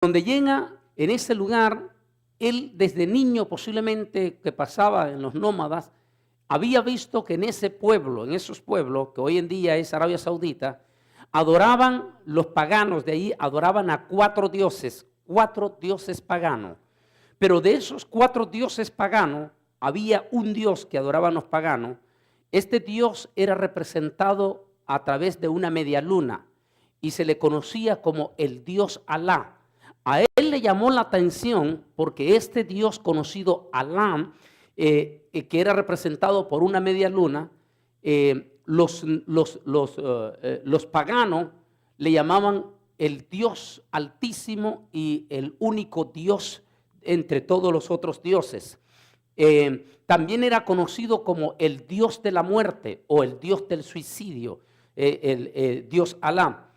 Donde llega en ese lugar, él desde niño posiblemente que pasaba en los nómadas, había visto que en ese pueblo, en esos pueblos que hoy en día es Arabia Saudita, adoraban los paganos de ahí, adoraban a cuatro dioses paganos. Pero de esos cuatro dioses paganos, había un dios que adoraban los paganos. Este dios era representado a través de una media luna y se le conocía como el dios Alá. A él le llamó la atención porque este dios conocido Alá, que era representado por una media luna, los paganos le llamaban el Dios Altísimo y el único Dios entre todos los otros dioses. También era conocido como el Dios de la muerte o el Dios del suicidio, el Dios Alá.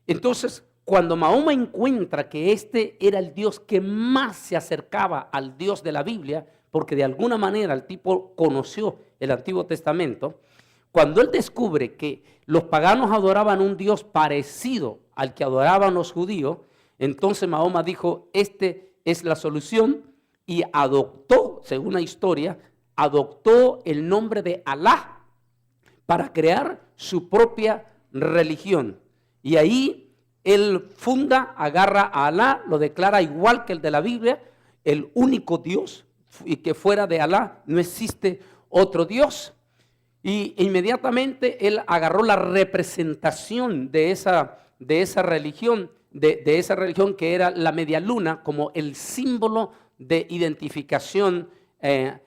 Entonces, cuando Mahoma encuentra que este era el Dios que más se acercaba al Dios de la Biblia, porque de alguna manera el tipo conoció el Antiguo Testamento, cuando él descubre que los paganos adoraban un Dios parecido al que adoraban los judíos, entonces Mahoma dijo, este es la solución, y adoptó, según la historia, adoptó el nombre de Alá para crear su propia religión. Y ahí él funda, agarra a Alá, lo declara igual que el de la Biblia, el único Dios, y que fuera de Alá no existe otro Dios. Y inmediatamente él agarró la representación de esa religión, de esa religión que era la media luna, como el símbolo de identificación que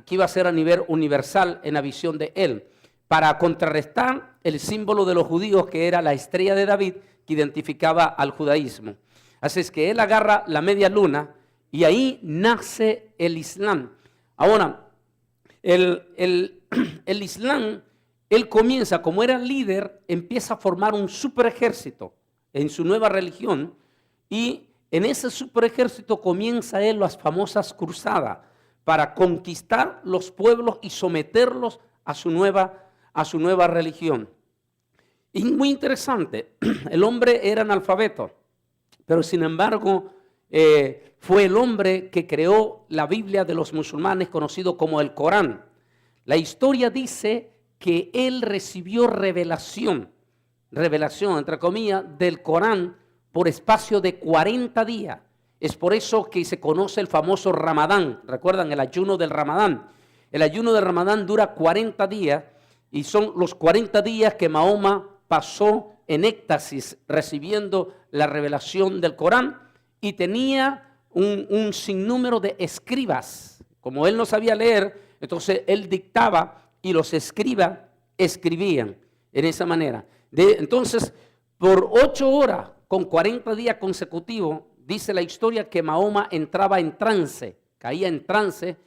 iba a ser a nivel universal en la visión de él, para contrarrestar el símbolo de los judíos que era la estrella de David, que identificaba al judaísmo. Así es que él agarra la media luna y ahí nace el Islam. Ahora, el Islam, él comienza, como era líder, empieza a formar un super ejército en su nueva religión, y en ese super ejército comienza él las famosas cruzadas para conquistar los pueblos y someterlos a su nueva religión. Y muy interesante, el hombre era analfabeto, pero sin embargo fue el hombre que creó la Biblia de los musulmanes, conocido como el Corán. La historia dice que él recibió revelación entre comillas, del Corán por espacio de 40 días. Es por eso que se conoce el famoso Ramadán. ¿Recuerdan el ayuno del Ramadán? El ayuno del Ramadán dura 40 días y son los 40 días que Mahoma pasó en éxtasis recibiendo la revelación del Corán, y tenía un sinnúmero de escribas. Como él no sabía leer, entonces él dictaba y los escribas escribían en esa manera. Entonces, por 8 horas, con 40 días consecutivos, dice la historia que Mahoma entraba en trance, caía en trance,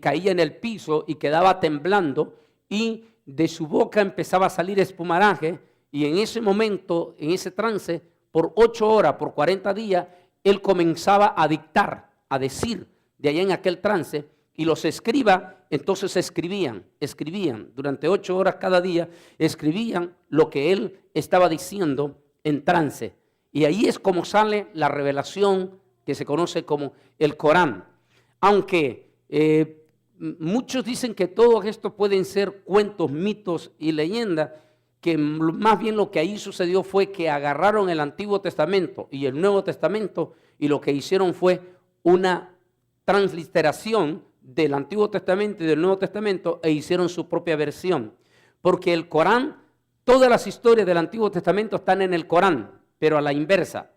caía en el piso y quedaba temblando, y de su boca empezaba a salir espumaraje, y en ese momento, en ese trance, por 8 horas, por 40 días, él comenzaba a dictar, a decir, de allá en aquel trance, y los escribas entonces escribían durante 8 horas cada día, escribían lo que él estaba diciendo en trance. Y ahí es como sale la revelación que se conoce como el Corán. Aunque muchos dicen que todo esto pueden ser cuentos, mitos y leyendas, que más bien lo que ahí sucedió fue que agarraron el Antiguo Testamento y el Nuevo Testamento, y lo que hicieron fue una transliteración del Antiguo Testamento y del Nuevo Testamento, e hicieron su propia versión. Porque el Corán, todas las historias del Antiguo Testamento están en el Corán, pero a la inversa.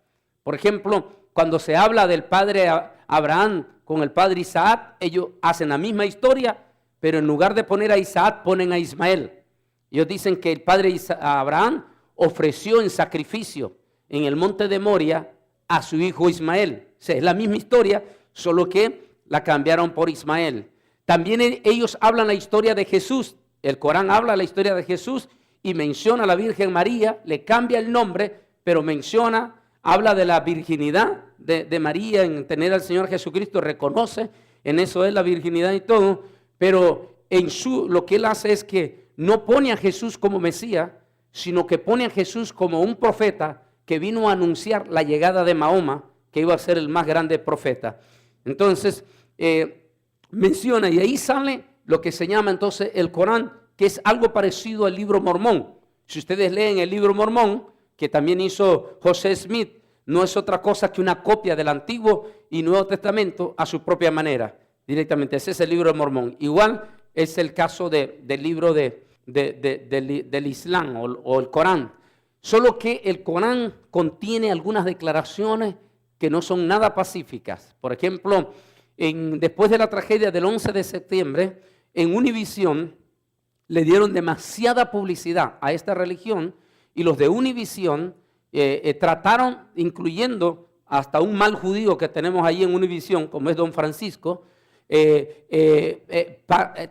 Por ejemplo, cuando se habla del padre Abraham con el padre Isaac, ellos hacen la misma historia, pero en lugar de poner a Isaac, ponen a Ismael. Ellos dicen que el padre Abraham ofreció en sacrificio en el monte de Moria a su hijo Ismael. O sea, es la misma historia, solo que la cambiaron por Ismael. También ellos hablan la historia de Jesús. El Corán habla la historia de Jesús y menciona a la Virgen María, le cambia el nombre, pero habla de la virginidad de María en tener al Señor Jesucristo, reconoce en eso es la virginidad y todo, pero lo que él hace es que no pone a Jesús como Mesías, sino que pone a Jesús como un profeta que vino a anunciar la llegada de Mahoma, que iba a ser el más grande profeta. Entonces, menciona, y ahí sale lo que se llama entonces el Corán, que es algo parecido al libro Mormón. Si ustedes leen el libro Mormón, que también hizo José Smith, no es otra cosa que una copia del Antiguo y Nuevo Testamento a su propia manera, directamente. Ese es el libro Mormón. Igual es el caso del libro del Islam o el Corán. Solo que el Corán contiene algunas declaraciones que no son nada pacíficas. Por ejemplo, después de la tragedia del 11 de septiembre, en Univisión le dieron demasiada publicidad a esta religión y los de Univisión trataron, incluyendo hasta un mal judío que tenemos ahí en Univisión, como es Don Francisco,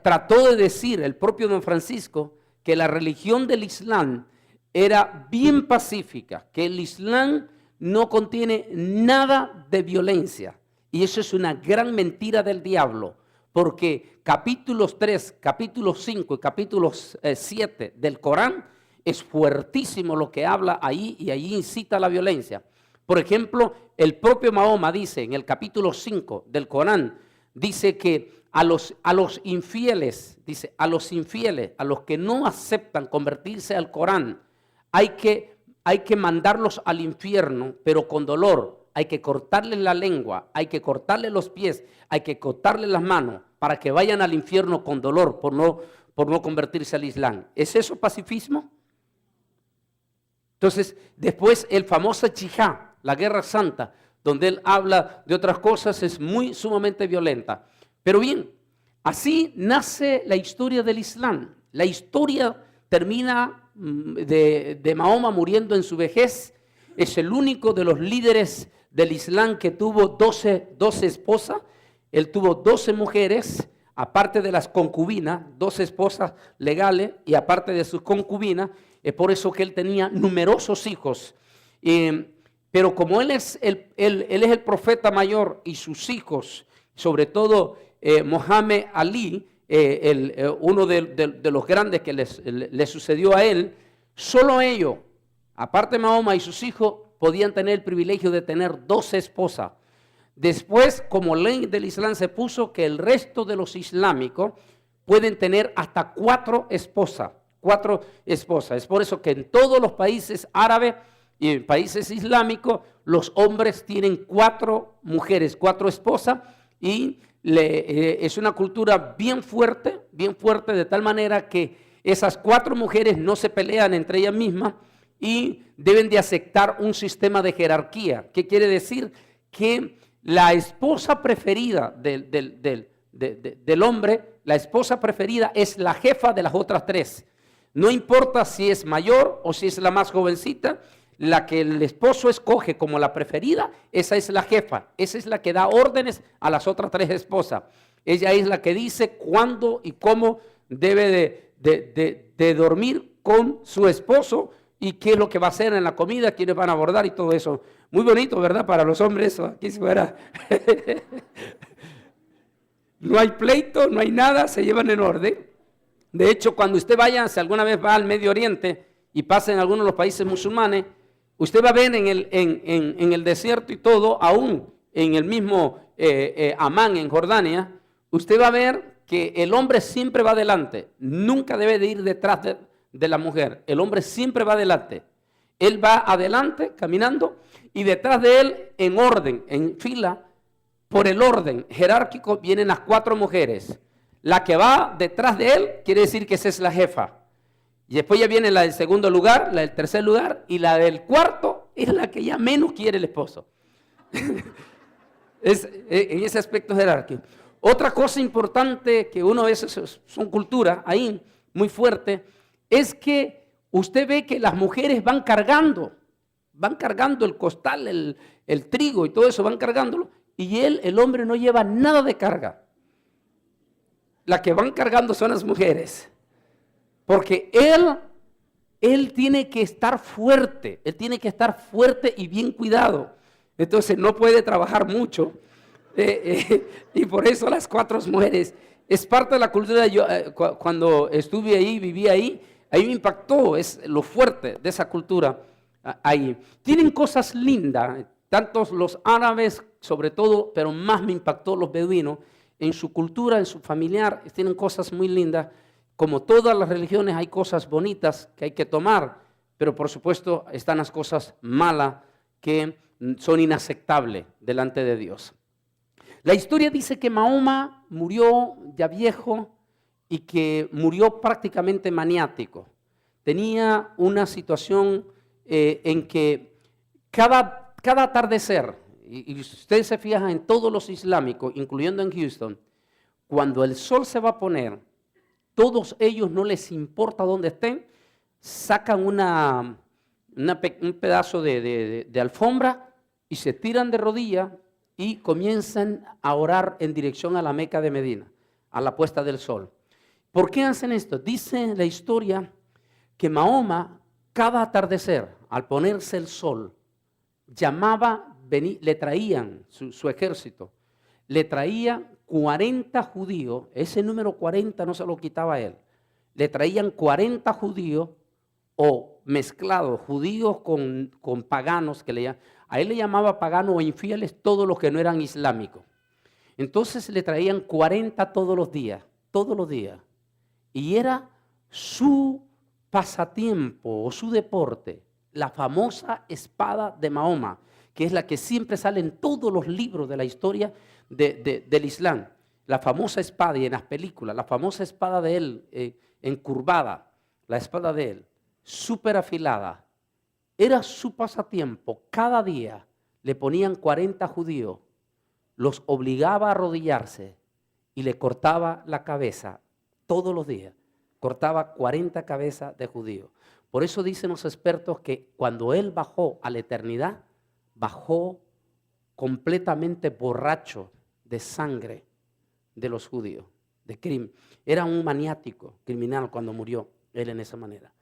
trató de decir el propio Don Francisco que la religión del Islam era bien pacífica, que el Islam no contiene nada de violencia. Y eso es una gran mentira del diablo, porque capítulos 3, capítulos 5 y capítulos 7 del Corán es fuertísimo lo que habla ahí y ahí incita a la violencia. Por ejemplo, el propio Mahoma dice en el capítulo 5 del Corán, dice que a los infieles, dice, a los infieles, a los que no aceptan convertirse al Corán, hay que mandarlos al infierno, pero con dolor. Hay que cortarles la lengua, hay que cortarles los pies, hay que cortarles las manos para que vayan al infierno con dolor por no convertirse al Islam. ¿Es eso pacifismo? Entonces, después el famoso Jihad, la Guerra Santa, donde él habla de otras cosas, es sumamente violenta. Pero bien, así nace la historia del Islam. La historia termina de Mahoma muriendo en su vejez. Es el único de los líderes del Islam que tuvo 12 esposas. Él tuvo 12 mujeres, aparte de las concubinas, 12 esposas legales y aparte de sus concubinas. Es por eso que él tenía numerosos hijos. Pero como él es el profeta mayor y sus hijos, sobre todo Mohammed Ali, uno de los grandes que le sucedió a él, solo ellos, aparte de Mahoma y sus hijos, podían tener el privilegio de tener 12 esposas. Después, como ley del Islam, se puso que el resto de los islámicos pueden tener hasta 4 esposas. 4 esposas. Es por eso que en todos los países árabes y en países islámicos, los hombres tienen 4 mujeres, 4 esposas, y es una cultura bien fuerte, de tal manera que esas 4 mujeres no se pelean entre ellas mismas y deben de aceptar un sistema de jerarquía. ¿Qué quiere decir? Que la esposa preferida del hombre, la esposa preferida es la jefa de las otras 3. No importa si es mayor o si es la más jovencita, la que el esposo escoge como la preferida, esa es la jefa, esa es la que da órdenes a las otras 3 esposas. Ella es la que dice cuándo y cómo debe de dormir con su esposo y qué es lo que va a hacer en la comida, quiénes van a abordar y todo eso. Muy bonito, ¿verdad? Para los hombres, aquí si fuera. No hay pleito, no hay nada, se llevan en orden. De hecho, cuando usted vaya, si alguna vez va al Medio Oriente y pasa en algunos de los países musulmanes, usted va a ver en el desierto y todo, aún en el mismo Amán, en Jordania, usted va a ver que el hombre siempre va adelante, nunca debe de ir detrás de la mujer, el hombre siempre va adelante. Él va adelante caminando y detrás de él, en orden, en fila, por el orden jerárquico, vienen las 4 mujeres. La que va detrás de él quiere decir que esa es la jefa. Y después ya viene la del segundo lugar, la del tercer lugar, y la del cuarto es la que ya menos quiere el esposo. En ese aspecto jerárquico. Otra cosa importante que uno a veces son cultura ahí muy fuerte, es que usted ve que las mujeres van cargando el costal, el trigo y todo eso, van cargándolo, y el hombre no lleva nada de carga. Las que van cargando son las mujeres. Porque él tiene que estar fuerte, y bien cuidado. Entonces no puede trabajar mucho. Y por eso las 4 mujeres. Es parte de la cultura. Yo cuando estuve ahí, viví ahí me impactó, es lo fuerte de esa cultura ahí. Tienen cosas lindas, tantos los árabes, sobre todo, pero más me impactó los beduinos, en su cultura, en su familiar, tienen cosas muy lindas. Como todas las religiones hay cosas bonitas que hay que tomar, pero por supuesto están las cosas malas que son inaceptables delante de Dios. La historia dice que Mahoma murió ya viejo y que murió prácticamente maniático. Tenía una situación en que cada atardecer, y ustedes se fijan en todos los islámicos, incluyendo en Houston, cuando el sol se va a poner, todos ellos no les importa dónde estén, sacan un pedazo de alfombra y se tiran de rodillas y comienzan a orar en dirección a la Meca de Medina, a la puesta del sol. ¿Por qué hacen esto? Dice la historia que Mahoma, cada atardecer, al ponerse el sol, le traían su ejército, le traía 40 judíos, ese número 40 no se lo quitaba él, le traían 40 judíos o mezclados, judíos con paganos, a él le llamaba paganos o infieles todos los que no eran islámicos. Entonces le traían 40 todos los días, y era su pasatiempo o su deporte, la famosa espada de Mahoma, que es la que siempre sale en todos los libros de la historia del Islam. La famosa espada, y en las películas, la famosa espada de él, encurvada, la espada de él, súper afilada. Era su pasatiempo. Cada día le ponían 40 judíos, los obligaba a arrodillarse y le cortaba la cabeza todos los días. Cortaba 40 cabezas de judíos. Por eso dicen los expertos que cuando él bajó a la eternidad, bajó completamente borracho de sangre de los judíos, de crimen. Era un maniático criminal cuando murió él en esa manera.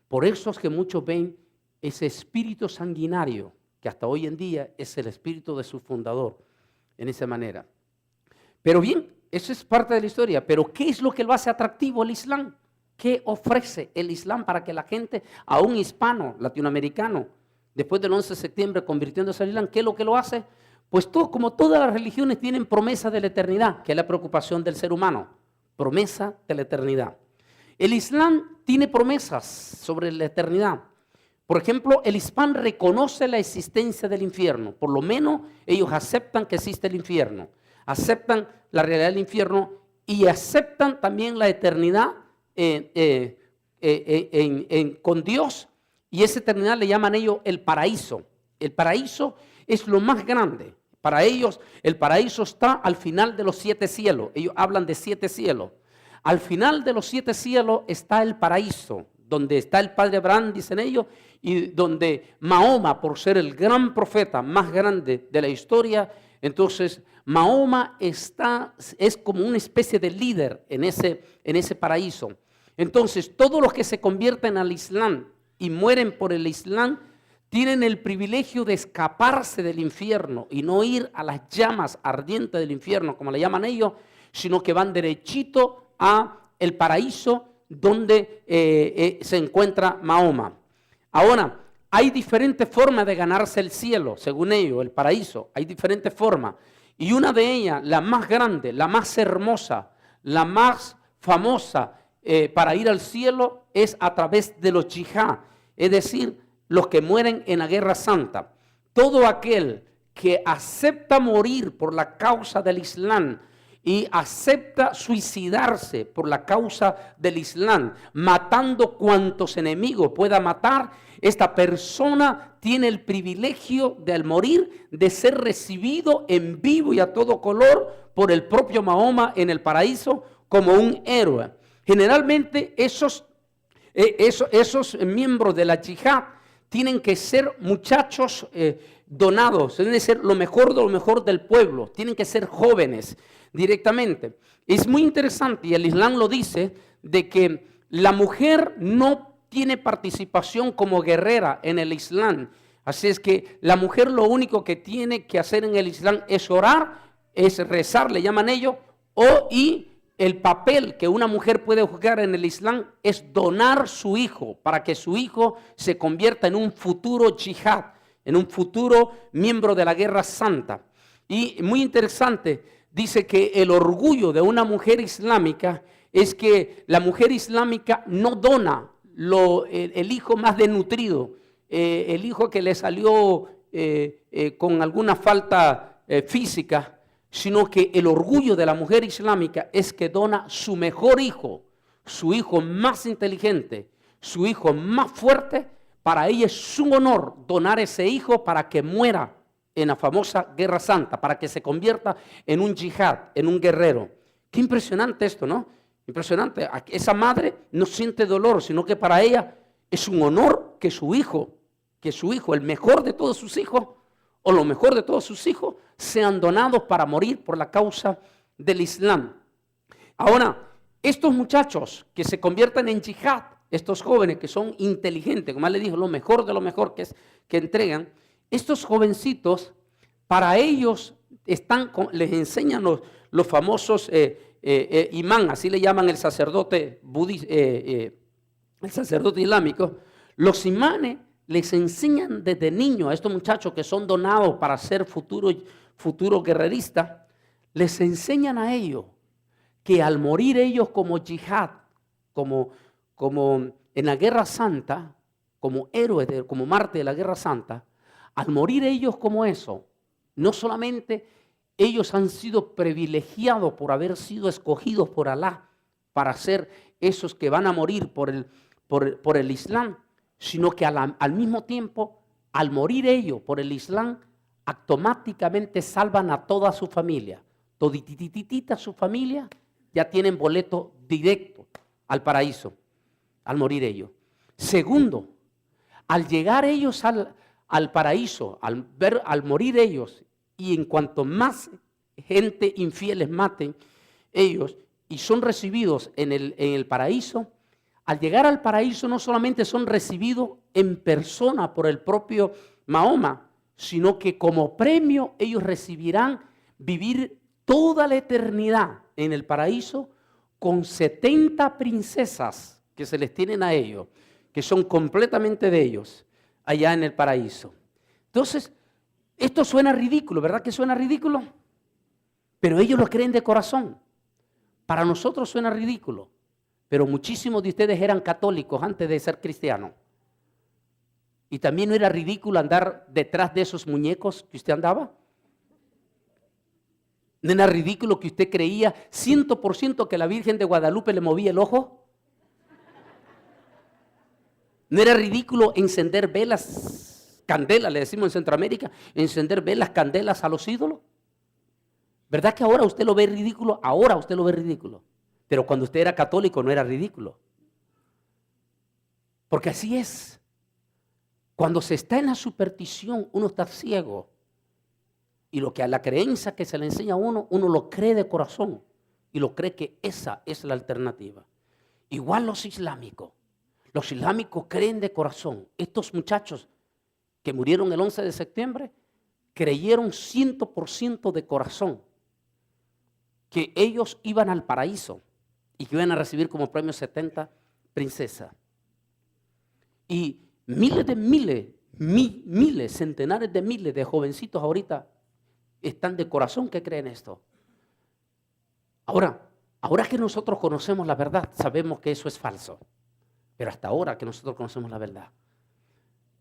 Por eso es que muchos ven ese espíritu sanguinario, que hasta hoy en día es el espíritu de su fundador, en esa manera. Pero bien, eso es parte de la historia. Pero ¿qué es lo que lo hace atractivo el Islam? ¿Qué ofrece el Islam para que la gente, aún hispano, latinoamericano, después del 11 de septiembre convirtiéndose al Islam, qué es lo que lo hace? Pues como todas las religiones tienen promesa de la eternidad, que es la preocupación del ser humano, promesa de la eternidad. El Islam tiene promesas sobre la eternidad. Por ejemplo, el Islam reconoce la existencia del infierno, por lo menos ellos aceptan que existe el infierno, aceptan la realidad del infierno y aceptan también la eternidad con Dios, y esa eternidad le llaman ellos el paraíso. El paraíso es lo más grande. Para ellos el paraíso está al final de los 7 cielos. Ellos hablan de 7 cielos. Al final de los 7 cielos está el paraíso, donde está el padre Abraham, dicen ellos, y donde Mahoma, por ser el gran profeta más grande de la historia, entonces Mahoma es como una especie de líder en ese paraíso. Entonces todos los que se convierten al Islam y mueren por el Islam tienen el privilegio de escaparse del infierno y no ir a las llamas ardientes del infierno, como le llaman ellos, sino que van derechito a el paraíso donde se encuentra Mahoma. Ahora, hay diferentes formas de ganarse el cielo, según ellos, el paraíso. Hay diferentes formas. Y una de ellas, la más grande, la más hermosa, la más famosa para ir al cielo es a través de los yihad, es decir, los que mueren en la guerra santa. Todo aquel que acepta morir por la causa del Islam y acepta suicidarse por la causa del Islam, matando cuantos enemigos pueda matar, esta persona tiene el privilegio de al morir de ser recibido en vivo y a todo color por el propio Mahoma en el paraíso como un héroe. Generalmente esos miembros de la yihad tienen que ser muchachos donados, deben ser lo mejor de lo mejor del pueblo, tienen que ser jóvenes directamente. Es muy interesante, y el Islam lo dice, de que la mujer no tiene participación como guerrera en el Islam. Así es que la mujer lo único que tiene que hacer en el Islam es orar, es rezar, le llaman ellos, y el papel que una mujer puede jugar en el Islam es donar su hijo para que su hijo se convierta en un futuro yihad, en un futuro miembro de la Guerra Santa. Y muy interesante, dice que el orgullo de una mujer islámica es que la mujer islámica no dona el hijo más desnutrido, el hijo que le salió con alguna falta física, sino que el orgullo de la mujer islámica es que dona su mejor hijo, su hijo más inteligente, su hijo más fuerte. Para ella es un honor donar ese hijo para que muera en la famosa Guerra Santa, para que se convierta en un yihad, en un guerrero. Qué impresionante esto, ¿no? Impresionante. Esa madre no siente dolor, sino que para ella es un honor que su hijo, el mejor de todos sus hijos, o lo mejor de todos sus hijos, sean donados para morir por la causa del Islam. Ahora, estos muchachos que se conviertan en yihad, estos jóvenes que son inteligentes, como le dijo, lo mejor de lo mejor que entregan, estos jovencitos, para ellos les enseñan los famosos imán, así le llaman el sacerdote el sacerdote islámico. Los imanes les enseñan desde niños a estos muchachos que son donados para ser futuros guerreristas, les enseñan a ellos que al morir ellos como yihad, como en la Guerra Santa, como héroes, como mártires de la Guerra Santa, al morir ellos como eso, no solamente ellos han sido privilegiados por haber sido escogidos por Alá para ser esos que van a morir por el Islam, sino que al mismo tiempo, al morir ellos por el Islam, automáticamente salvan a toda su familia. Toditititita su familia ya tienen boleto directo al paraíso, al morir ellos. Segundo, al llegar ellos al paraíso, al morir ellos, y en cuanto más gente infieles maten ellos y son recibidos en el paraíso, al llegar al paraíso no solamente son recibidos en persona por el propio Mahoma, sino que como premio ellos recibirán vivir toda la eternidad en el paraíso con 70 princesas que se les tienen a ellos, que son completamente de ellos, allá en el paraíso. Entonces, esto suena ridículo, ¿verdad que suena ridículo? Pero ellos lo creen de corazón. Para nosotros suena ridículo, pero muchísimos de ustedes eran católicos antes de ser cristianos. Y también no era ridículo andar detrás de esos muñecos que usted andaba. ¿No era ridículo que usted creía 100% que la Virgen de Guadalupe le movía el ojo? ¿No era ridículo encender velas, candelas, le decimos en Centroamérica, encender velas, candelas a los ídolos? ¿Verdad que ahora usted lo ve ridículo? Ahora usted lo ve ridículo. Pero cuando usted era católico no era ridículo. Porque así es. Cuando se está en la superstición, uno está ciego. Y lo que a la creencia que se le enseña a uno, uno lo cree de corazón. Y lo cree que esa es la alternativa. Igual los islámicos. Los islámicos creen de corazón. Estos muchachos que murieron el 11 de septiembre, creyeron 100% de corazón que ellos iban al paraíso y que iban a recibir como premio 70 princesas. Y miles, centenares de miles de jovencitos ahorita están de corazón que creen esto. Ahora que nosotros conocemos la verdad, sabemos que eso es falso. Pero hasta ahora que nosotros conocemos la verdad.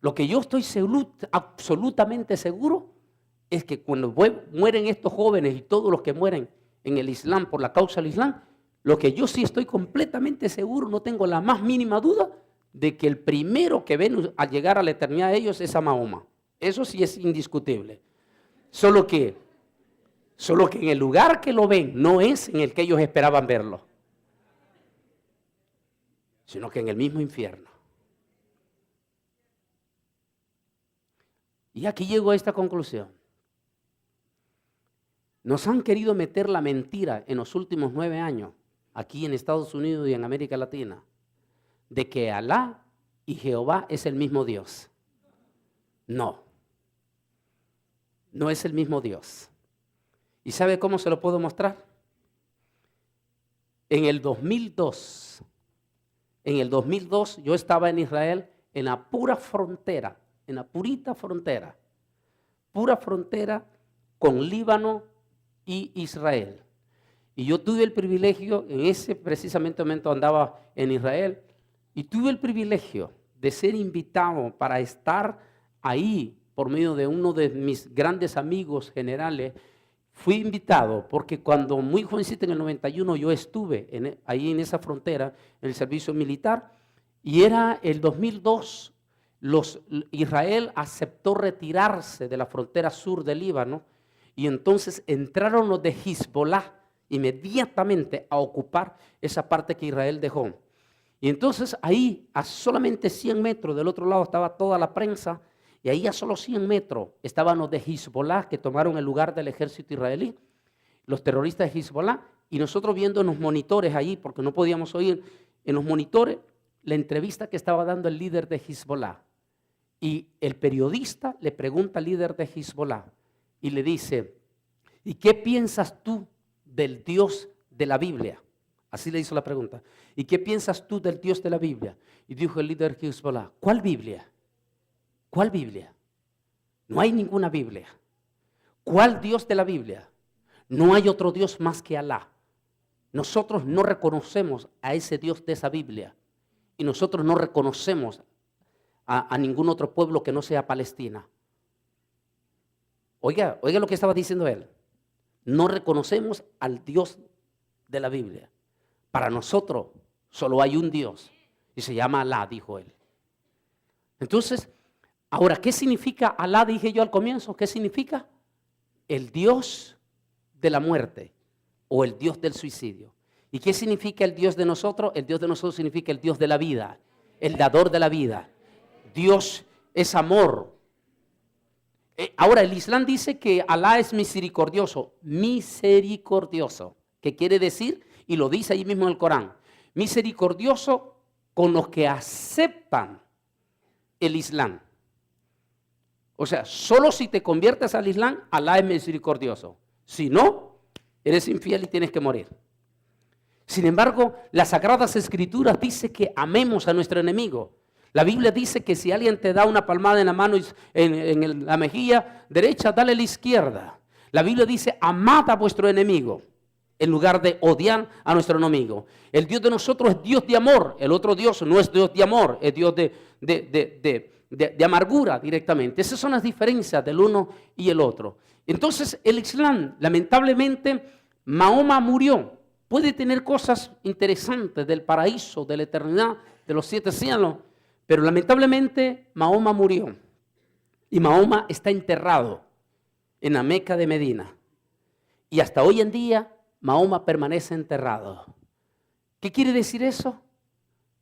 Lo que yo estoy absolutamente seguro es que cuando mueren estos jóvenes y todos los que mueren en el Islam por la causa del Islam, lo que yo sí estoy completamente seguro, no tengo la más mínima duda, de que el primero que ven al llegar a la eternidad de ellos es a Mahoma. Eso sí es indiscutible. Solo que en el lugar que lo ven no es en el que ellos esperaban verlo, sino que en el mismo infierno. Y aquí llego a esta conclusión. Nos han querido meter la mentira en los últimos 9 años, aquí en Estados Unidos y en América Latina, de que Alá y Jehová es el mismo Dios. No es el mismo Dios. ¿Y sabe cómo se lo puedo mostrar? En el 2002 yo estaba en Israel, en la pura frontera en la pura frontera con Líbano y Israel. Y yo tuve el privilegio, en ese precisamente momento andaba en Israel, y tuve el privilegio de ser invitado para estar ahí por medio de uno de mis grandes amigos generales. Fui invitado porque cuando muy jovencito en el 91 yo estuve ahí en esa frontera, en el servicio militar, y era el 2002, Israel aceptó retirarse de la frontera sur del Líbano, y entonces entraron los de Hezbollah inmediatamente a ocupar esa parte que Israel dejó. Y entonces ahí, a solamente 100 metros del otro lado estaba toda la prensa, y ahí a solo 100 metros estaban los de Hezbollah que tomaron el lugar del ejército israelí, los terroristas de Hezbollah, y nosotros viendo en los monitores ahí, porque no podíamos oír en los monitores, la entrevista que estaba dando el líder de Hezbollah. Y el periodista le pregunta al líder de Hezbollah y le dice, ¿y qué piensas tú del Dios de la Biblia? Así le hizo la pregunta. ¿Y qué piensas tú del Dios de la Biblia? Y dijo el líder de Hezbollah, ¿cuál Biblia? ¿Cuál Biblia? No hay ninguna Biblia. ¿Cuál Dios de la Biblia? No hay otro Dios más que Alá. Nosotros no reconocemos a ese Dios de esa Biblia. Y nosotros no reconocemos a ningún otro pueblo que no sea Palestina. Oiga lo que estaba diciendo él. No reconocemos al Dios de la Biblia. Para nosotros solo hay un Dios y se llama Alá, dijo él. Entonces, ahora, ¿qué significa Alá? Dije yo al comienzo, ¿qué significa? El Dios de la muerte o el Dios del suicidio. ¿Y qué significa el Dios de nosotros? El Dios de nosotros significa el Dios de la vida, el dador de la vida. Dios es amor. Ahora, el Islam dice que Alá es misericordioso. Misericordioso. ¿Qué quiere decir? Y lo dice ahí mismo en el Corán. Misericordioso con los que aceptan el Islam. O sea, solo si te conviertes al Islam, Alá es misericordioso. Si no, eres infiel y tienes que morir. Sin embargo, las Sagradas Escrituras dicen que amemos a nuestro enemigo. La Biblia dice que si alguien te da una palmada en la mano, en la mejilla derecha, dale la izquierda. La Biblia dice, amad a vuestro enemigo, en lugar de odiar a nuestro enemigo. El Dios de nosotros es Dios de amor. El otro Dios no es Dios de amor, es Dios de amargura directamente. Esas son las diferencias del uno y el otro. Entonces, el Islam, lamentablemente, Mahoma murió. Puede tener cosas interesantes del paraíso, de la eternidad, de los 7 cielos, pero lamentablemente Mahoma murió. Y Mahoma está enterrado en la Meca de Medina. Y hasta hoy en día, Mahoma permanece enterrado. ¿Qué quiere decir eso?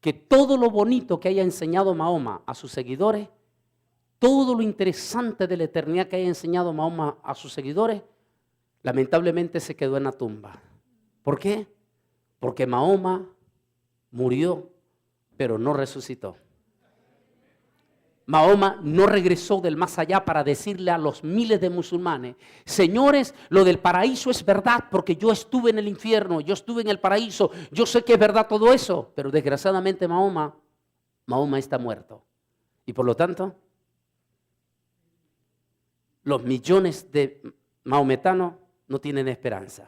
Que todo lo bonito que haya enseñado Mahoma a sus seguidores, todo lo interesante de la eternidad que haya enseñado Mahoma a sus seguidores, lamentablemente se quedó en la tumba. ¿Por qué? Porque Mahoma murió, pero no resucitó. Mahoma no regresó del más allá para decirle a los miles de musulmanes, señores, lo del paraíso es verdad porque yo estuve en el infierno, yo estuve en el paraíso, yo sé que es verdad todo eso, pero desgraciadamente Mahoma está muerto. Y por lo tanto, los millones de mahometanos no tienen esperanza.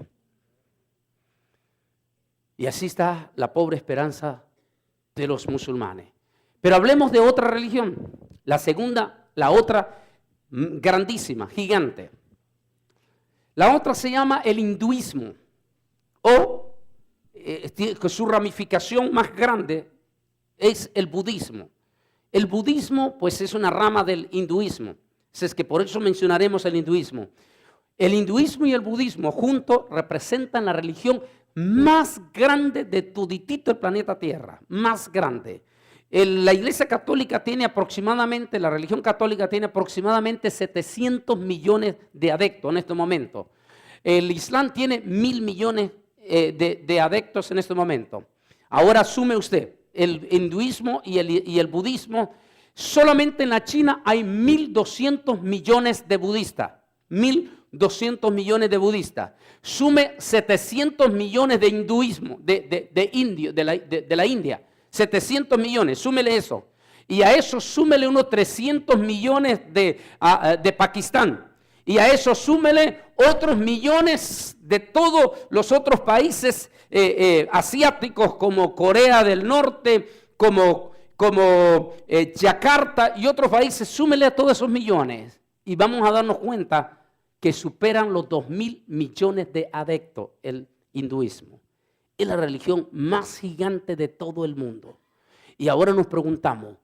Y así está la pobre esperanza de los musulmanes. Pero hablemos de otra religión, la segunda, la otra grandísima, gigante. La otra se llama el hinduismo, o su ramificación más grande es el budismo. El budismo, pues, es una rama del hinduismo. Es que por eso mencionaremos el hinduismo. El hinduismo y el budismo juntos representan la religión más grande de toditito el planeta Tierra, más grande. La Iglesia Católica tiene aproximadamente, la religión católica tiene aproximadamente 700 millones de adeptos en este momento. El Islam tiene 1.000 millones de adeptos en este momento. Ahora asume usted, el hinduismo y el budismo, solamente en la China hay 1.200 millones de budistas. 1.200 millones de budistas. Sume 700 millones de hinduismo, de la India. 700 millones, súmele eso. Y a eso súmele unos 300 millones de Pakistán. Y a eso súmele otros millones de todos los otros países asiáticos como Corea del Norte, como Yakarta y otros países. Súmele a todos esos millones y vamos a darnos cuenta que superan los 2.000 millones de adeptos el hinduismo. Es la religión más gigante de todo el mundo. Y ahora nos preguntamos,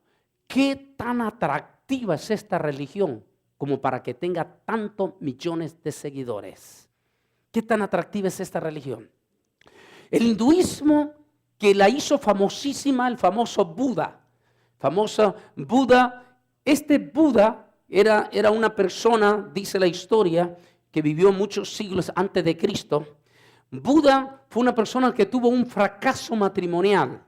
¿qué tan atractiva es esta religión como para que tenga tantos millones de seguidores? ¿Qué tan atractiva es esta religión? El hinduismo que la hizo famosísima, el famoso Buda. Este Buda era una persona, dice la historia, que vivió muchos siglos antes de Cristo. Buda fue una persona que tuvo un fracaso matrimonial.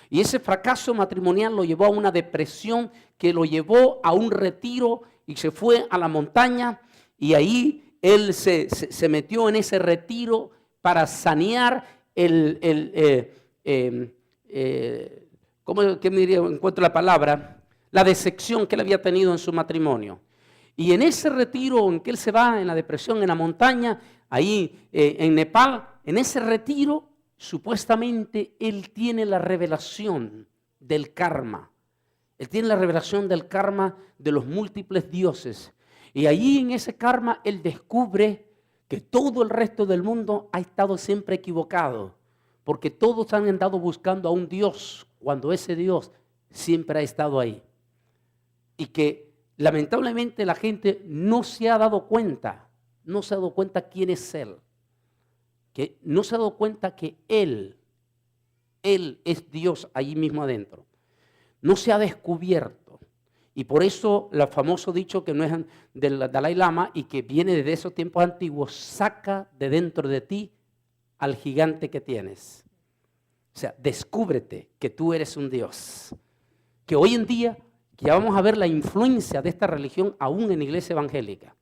Y ese fracaso matrimonial lo llevó a una depresión que lo llevó a un retiro y se fue a la montaña y ahí él se metió en ese retiro para sanear ¿cómo que me diría? Encuentro la palabra, la decepción que él había tenido en su matrimonio. Y en ese retiro en que él se va, en la depresión, en la montaña, ahí en Nepal, en ese retiro, supuestamente él tiene la revelación del karma. Él tiene la revelación del karma de los múltiples dioses. Y allí en ese karma él descubre que todo el resto del mundo ha estado siempre equivocado. Porque todos han andado buscando a un Dios cuando ese Dios siempre ha estado ahí. Y que lamentablemente la gente no se ha dado cuenta quién es Él. Que no se ha dado cuenta que Él es Dios allí mismo adentro. No se ha descubierto. Y por eso el famoso dicho que no es del Dalai Lama y que viene desde esos tiempos antiguos, saca de dentro de ti al gigante que tienes. O sea, descúbrete que tú eres un Dios. Que hoy en día ya vamos a ver la influencia de esta religión aún en la iglesia evangélica.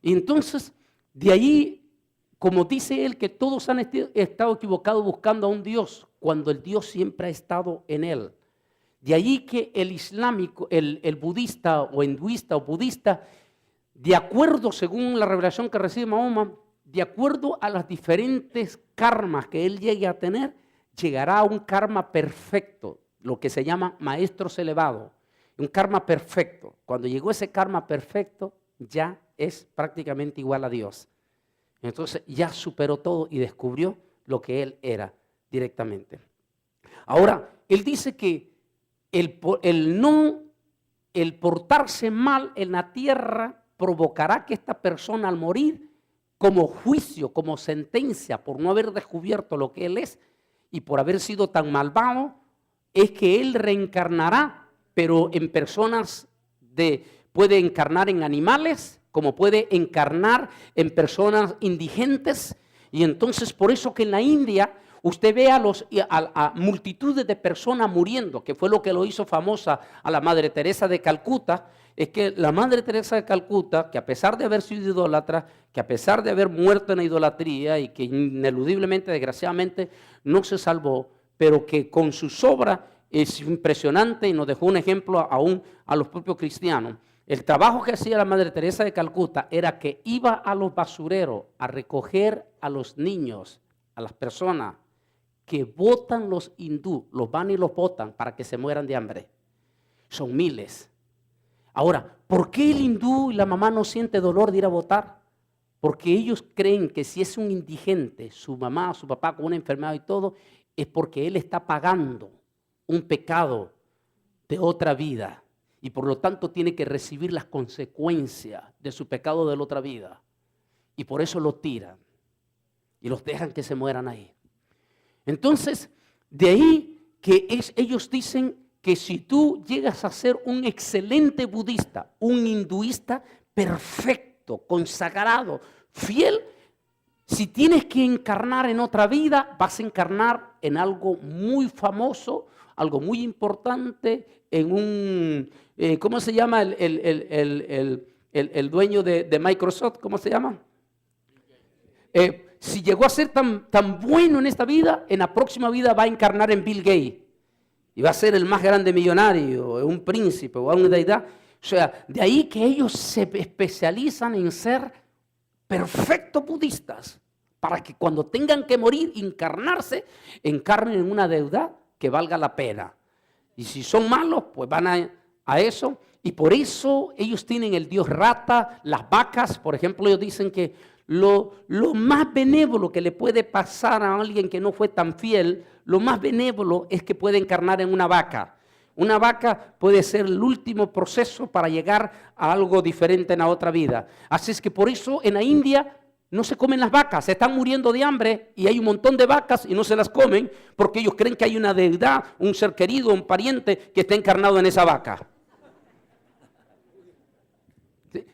Y entonces, de ahí, como dice él, que todos han estado equivocados buscando a un Dios, cuando el Dios siempre ha estado en él. De ahí que el islámico, el budista o hinduista o budista, de acuerdo, según la revelación que recibe Mahoma, de acuerdo a las diferentes karmas que él llegue a tener, llegará a un karma perfecto, lo que se llama maestros elevados, un karma perfecto. Cuando llegó ese karma perfecto, ya es prácticamente igual a Dios. Entonces ya superó todo y descubrió lo que él era directamente. Ahora, él dice que el portarse mal en la tierra provocará que esta persona al morir, como juicio, como sentencia por no haber descubierto lo que él es y por haber sido tan malvado, es que él reencarnará, pero en personas puede encarnar en animales, como puede encarnar en personas indigentes. Y entonces por eso que en la India usted ve a multitudes de personas muriendo, que fue lo que lo hizo famosa a la Madre Teresa de Calcuta. Es que la Madre Teresa de Calcuta, que a pesar de haber sido idólatra, que a pesar de haber muerto en la idolatría y que ineludiblemente, desgraciadamente, no se salvó, pero que con sus obras es impresionante y nos dejó un ejemplo aún a los propios cristianos. El trabajo que hacía la Madre Teresa de Calcuta era que iba a los basureros a recoger a los niños, a las personas que botan los hindú, los van y los botan para que se mueran de hambre. Son miles. Ahora, ¿por qué el hindú y la mamá no siente dolor de ir a votar? Porque ellos creen que si es un indigente, su mamá, su papá con una enfermedad y todo, es porque él está pagando un pecado de otra vida y por lo tanto tiene que recibir las consecuencias de su pecado de la otra vida. Y por eso lo tiran y los dejan que se mueran ahí. Entonces, de ahí que ellos dicen que si tú llegas a ser un excelente budista, un hinduista perfecto, consagrado, fiel, si tienes que encarnar en otra vida, vas a encarnar en algo muy famoso, algo muy importante, en un, ¿cómo se llama el dueño de Microsoft? ¿Cómo se llama? Si llegó a ser tan bueno en esta vida, en la próxima vida va a encarnar en Bill Gates. y va a ser el más grande millonario, un príncipe o una deidad. O sea, de ahí que ellos se especializan en ser perfectos budistas, para que cuando tengan que morir, encarnarse, encarnen en una deidad que valga la pena. Y si son malos, pues van a eso. Y por eso ellos tienen el dios rata, las vacas. Por ejemplo, ellos dicen que lo más benévolo que le puede pasar a alguien que no fue tan fiel, lo más benévolo es que puede encarnar en una vaca. Una vaca puede ser el último proceso para llegar a algo diferente en la otra vida. Así es que por eso en la India no se comen las vacas, se están muriendo de hambre y hay un montón de vacas y no se las comen porque ellos creen que hay una deidad, un ser querido, un pariente que está encarnado en esa vaca.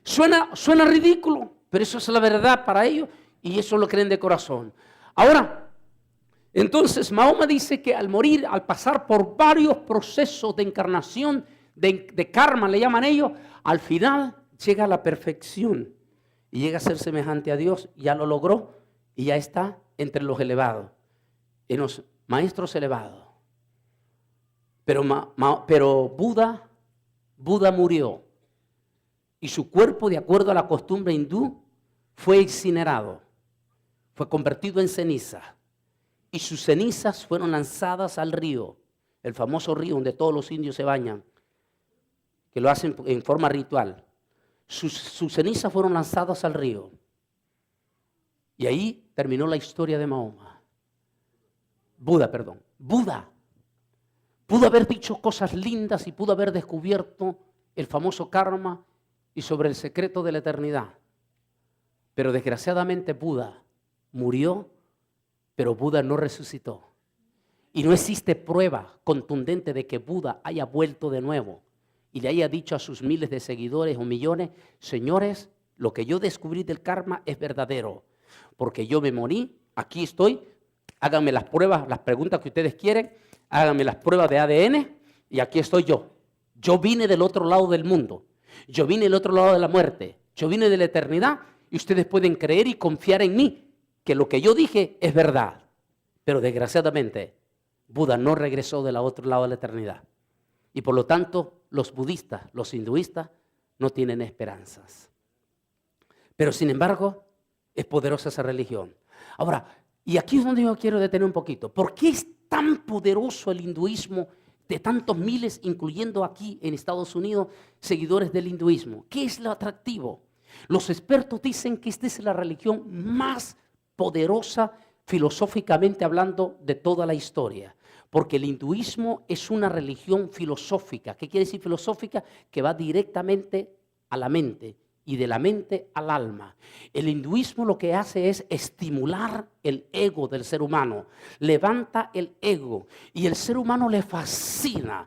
Suena ridículo, pero eso es la verdad para ellos y eso lo creen de corazón. Ahora, entonces Mahoma dice que al morir, al pasar por varios procesos de encarnación, de karma le llaman ellos, al final llega a la perfección y llega a ser semejante a Dios, ya lo logró y ya está entre los elevados, en los maestros elevados. Pero Buda murió y su cuerpo, de acuerdo a la costumbre hindú, fue incinerado, fue convertido en ceniza. Y sus cenizas fueron lanzadas al río, el famoso río donde todos los indios se bañan, que lo hacen en forma ritual. Sus cenizas fueron lanzadas al río. Y ahí terminó la historia de Mahoma. Buda pudo haber dicho cosas lindas y pudo haber descubierto el famoso karma y sobre el secreto de la eternidad. Pero desgraciadamente Buda murió, pero Buda no resucitó. Y no existe prueba contundente de que Buda haya vuelto de nuevo y le haya dicho a sus miles de seguidores o millones: señores, lo que yo descubrí del karma es verdadero, porque yo me morí, aquí estoy, háganme las pruebas, las preguntas que ustedes quieren, háganme las pruebas de ADN y aquí estoy yo. Yo vine del otro lado del mundo, yo vine del otro lado de la muerte, yo vine de la eternidad y ustedes pueden creer y confiar en mí, que lo que yo dije es verdad. Pero desgraciadamente Buda no regresó del otro lado de la eternidad. Y por lo tanto los budistas, los hinduistas no tienen esperanzas. Pero sin embargo es poderosa esa religión. Ahora, y aquí es donde yo quiero detener un poquito. ¿Por qué es tan poderoso el hinduismo de tantos miles, incluyendo aquí en Estados Unidos, seguidores del hinduismo? ¿Qué es lo atractivo? Los expertos dicen que esta es la religión más poderosa filosóficamente hablando de toda la historia, porque el hinduismo es una religión filosófica. ¿Qué quiere decir filosófica? Que va directamente a la mente y de la mente al alma. El hinduismo lo que hace es estimular el ego del ser humano, levanta el ego y el ser humano le fascina.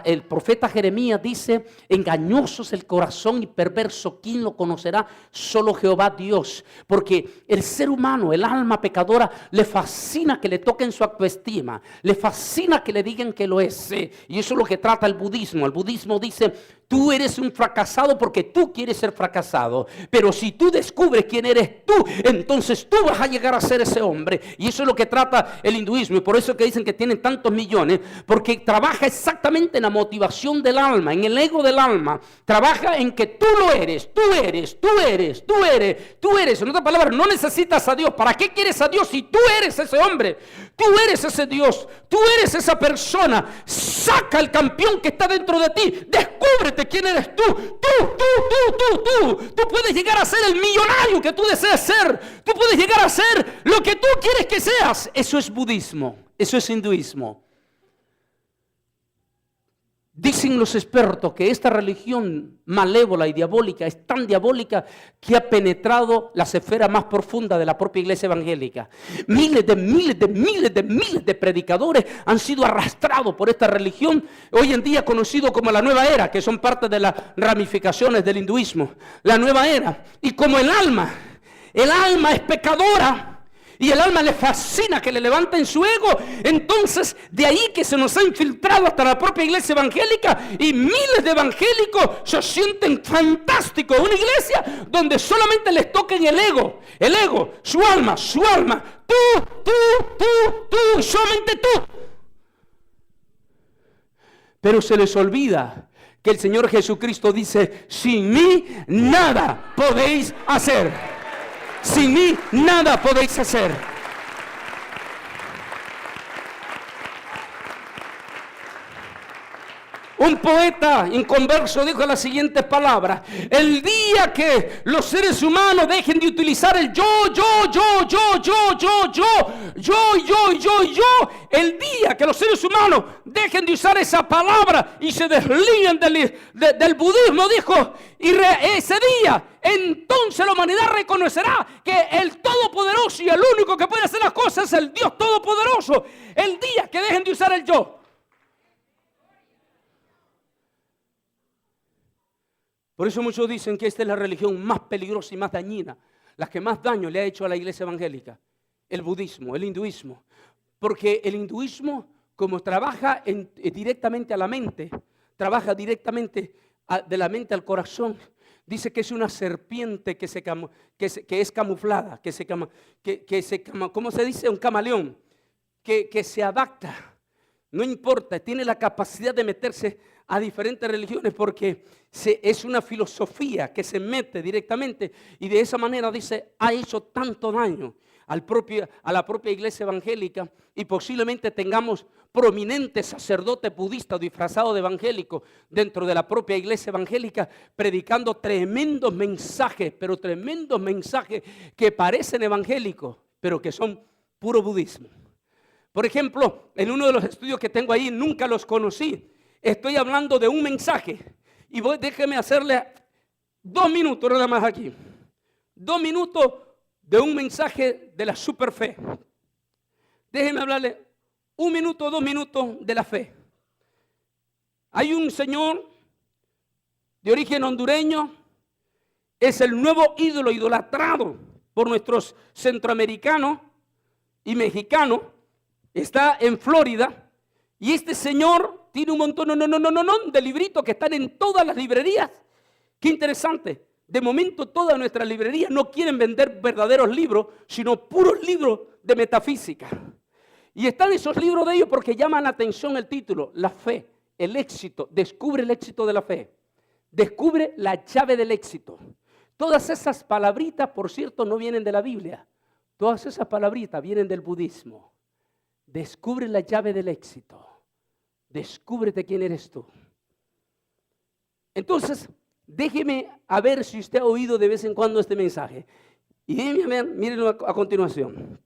El profeta Jeremías dice: engañoso es el corazón y perverso, ¿quién lo conocerá? Solo Jehová Dios. Porque el ser humano, el alma pecadora, le fascina que le toquen su autoestima, le fascina que le digan que lo es. Y eso es lo que trata el budismo. El budismo dice: tú eres un fracasado porque tú quieres ser fracasado, pero si tú descubres quién eres tú, entonces tú vas a llegar a ser ese hombre. Y eso es lo que trata el hinduismo, y por eso que dicen que tienen tantos millones, porque trabaja exactamente en la motivación del alma, en el ego del alma. Trabaja en que tú lo eres, tú eres, tú eres, tú eres, tú eres. En otras palabras, no necesitas a Dios. ¿Para qué quieres a Dios si tú eres ese hombre? Tú eres ese Dios, tú eres esa persona. Saca el campeón que está dentro de ti, descúbrete quién eres tú. Tú puedes llegar a ser el millonario que tú deseas ser. Tú puedes llegar a ser lo que tú quieres que seas. Eso es budismo, eso es hinduismo. Dicen los expertos que esta religión malévola y diabólica es tan diabólica que ha penetrado las esferas más profundas de la propia iglesia evangélica. Miles de predicadores han sido arrastrados por esta religión, hoy en día conocido como la nueva era, que son parte de las ramificaciones del hinduismo. La nueva era. Y como el alma es pecadora, y el alma le fascina que le levanten su ego, entonces de ahí que se nos ha infiltrado hasta la propia iglesia evangélica, y miles de evangélicos se sienten fantásticos. Una iglesia donde solamente les toquen el ego, su alma, tú, solamente tú. Pero se les olvida que el Señor Jesucristo dice, sin mí nada podéis hacer. Sin mí nada podéis hacer. Un poeta inconverso dijo las siguientes palabras: el día que los seres humanos dejen de utilizar el yo, el día que los seres humanos dejen de usar esa palabra y se desliguen del budismo, dijo, ese día, entonces la humanidad reconocerá que el Todopoderoso y el único que puede hacer las cosas es el Dios Todopoderoso. El día que dejen de usar el yo. Por eso muchos dicen que esta es la religión más peligrosa y más dañina, la que más daño le ha hecho a la iglesia evangélica, el budismo, el hinduismo. Porque el hinduismo, como trabaja directamente a la mente, trabaja directamente de la mente al corazón, dice que es una serpiente que es camuflada, ¿cómo se dice? Un camaleón, que se adapta, no importa, tiene la capacidad de meterse a diferentes religiones porque es una filosofía que se mete directamente y de esa manera dice, ha hecho tanto daño a la propia iglesia evangélica y posiblemente tengamos prominentes sacerdotes budistas disfrazados de evangélicos dentro de la propia iglesia evangélica predicando tremendos mensajes, pero tremendos mensajes que parecen evangélicos, pero que son puro budismo. Por ejemplo, en uno de los estudios que tengo ahí, nunca los conocí, estoy hablando de un mensaje y déjeme hacerle 2 minutos nada más aquí. 2 minutos de un mensaje de la superfe. Déjeme hablarle 1 minuto, 2 minutos de la fe. Hay un señor de origen hondureño, es el nuevo ídolo idolatrado por nuestros centroamericanos y mexicanos, está en Florida y este señor tiene un montón de libritos que están en todas las librerías. Qué interesante. De momento todas nuestras librerías no quieren vender verdaderos libros, sino puros libros de metafísica. Y están esos libros de ellos porque llaman la atención el título, la fe, el éxito, descubre el éxito de la fe. Descubre la llave del éxito. Todas esas palabritas, por cierto, no vienen de la Biblia. Todas esas palabritas vienen del budismo. Descubre la llave del éxito. Descúbrete quién eres tú. Entonces, déjeme a ver si usted ha oído de vez en cuando este mensaje. Y mírenlo a continuación.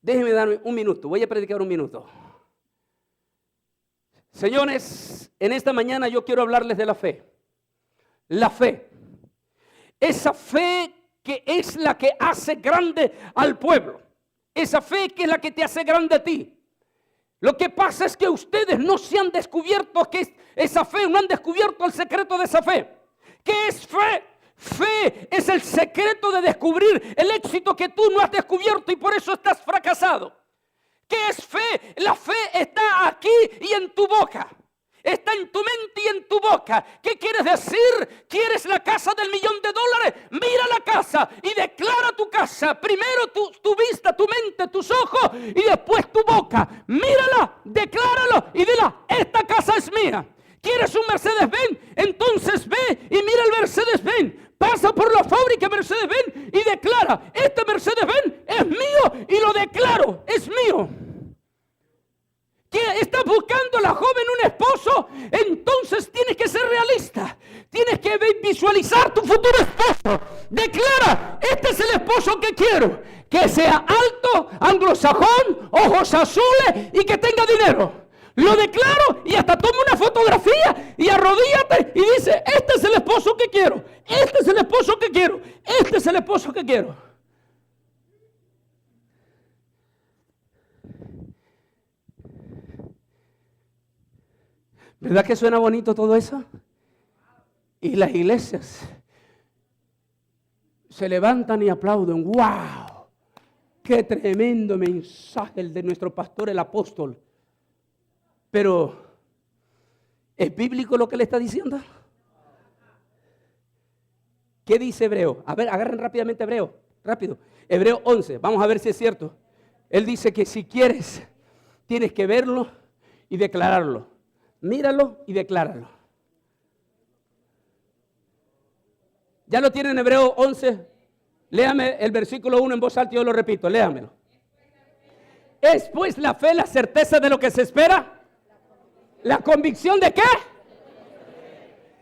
Déjeme darme 1 minuto. Voy a predicar 1 minuto. Señores, en esta mañana yo quiero hablarles de la fe. La fe. Esa fe que es la que hace grande al pueblo. Esa fe que es la que te hace grande a ti. Lo que pasa es que ustedes no se han descubierto que es esa fe, no han descubierto el secreto de esa fe. ¿Qué es fe? Fe es el secreto de descubrir el éxito que tú no has descubierto y por eso estás fracasado. ¿Qué es fe? La fe está aquí y en tu boca. Está en tu mente y en tu boca. ¿Qué quieres decir? ¿Quieres la casa del $1.000.000? Mira la casa y declara tu casa. Primero tu vista, tu mente, tus ojos y después tu boca. Mírala, decláralo y dila, esta casa es mía. ¿Quieres un Mercedes-Benz? Entonces ve y mira el Mercedes-Benz. Pasa por la fábrica Mercedes-Benz y declara, este Mercedes-Benz es mío y lo declaro, es mío. ¿Que estás buscando a la joven un esposo? Entonces tienes que ser realista. Tienes que visualizar tu futuro esposo. Declara, este es el esposo que quiero. Que sea alto, anglosajón, ojos azules y que tenga dinero. Lo declaro y hasta toma una fotografía y arrodíllate y dice, este es el esposo que quiero. Este es el esposo que quiero. Este es el esposo que quiero. ¿Verdad que suena bonito todo eso? Y las iglesias se levantan y aplauden. ¡Wow! ¡Qué tremendo mensaje el de nuestro pastor, el apóstol! Pero, ¿es bíblico lo que le está diciendo? ¿Qué dice Hebreo? A ver, agarren rápidamente Hebreo. Rápido. Hebreo 11. Vamos a ver si es cierto. Él dice que si quieres, tienes que verlo y declararlo. míralo y decláralo. ¿Ya lo tiene en Hebreo 11? Léame el versículo 1 en voz alta y yo lo repito, léamelo. ¿Es pues la fe la certeza de lo que se espera? ¿La convicción de qué?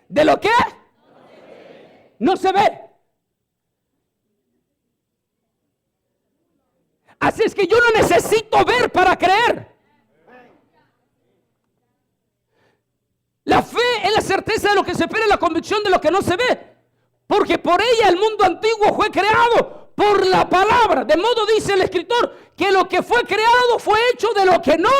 ¿De lo qué? No se ve. Así es que yo no necesito ver para creer. La fe es la certeza de lo que se espera y la convicción de lo que no se ve. Porque por ella el mundo antiguo fue creado por la palabra. De modo dice el escritor que lo que fue creado fue hecho de lo que no.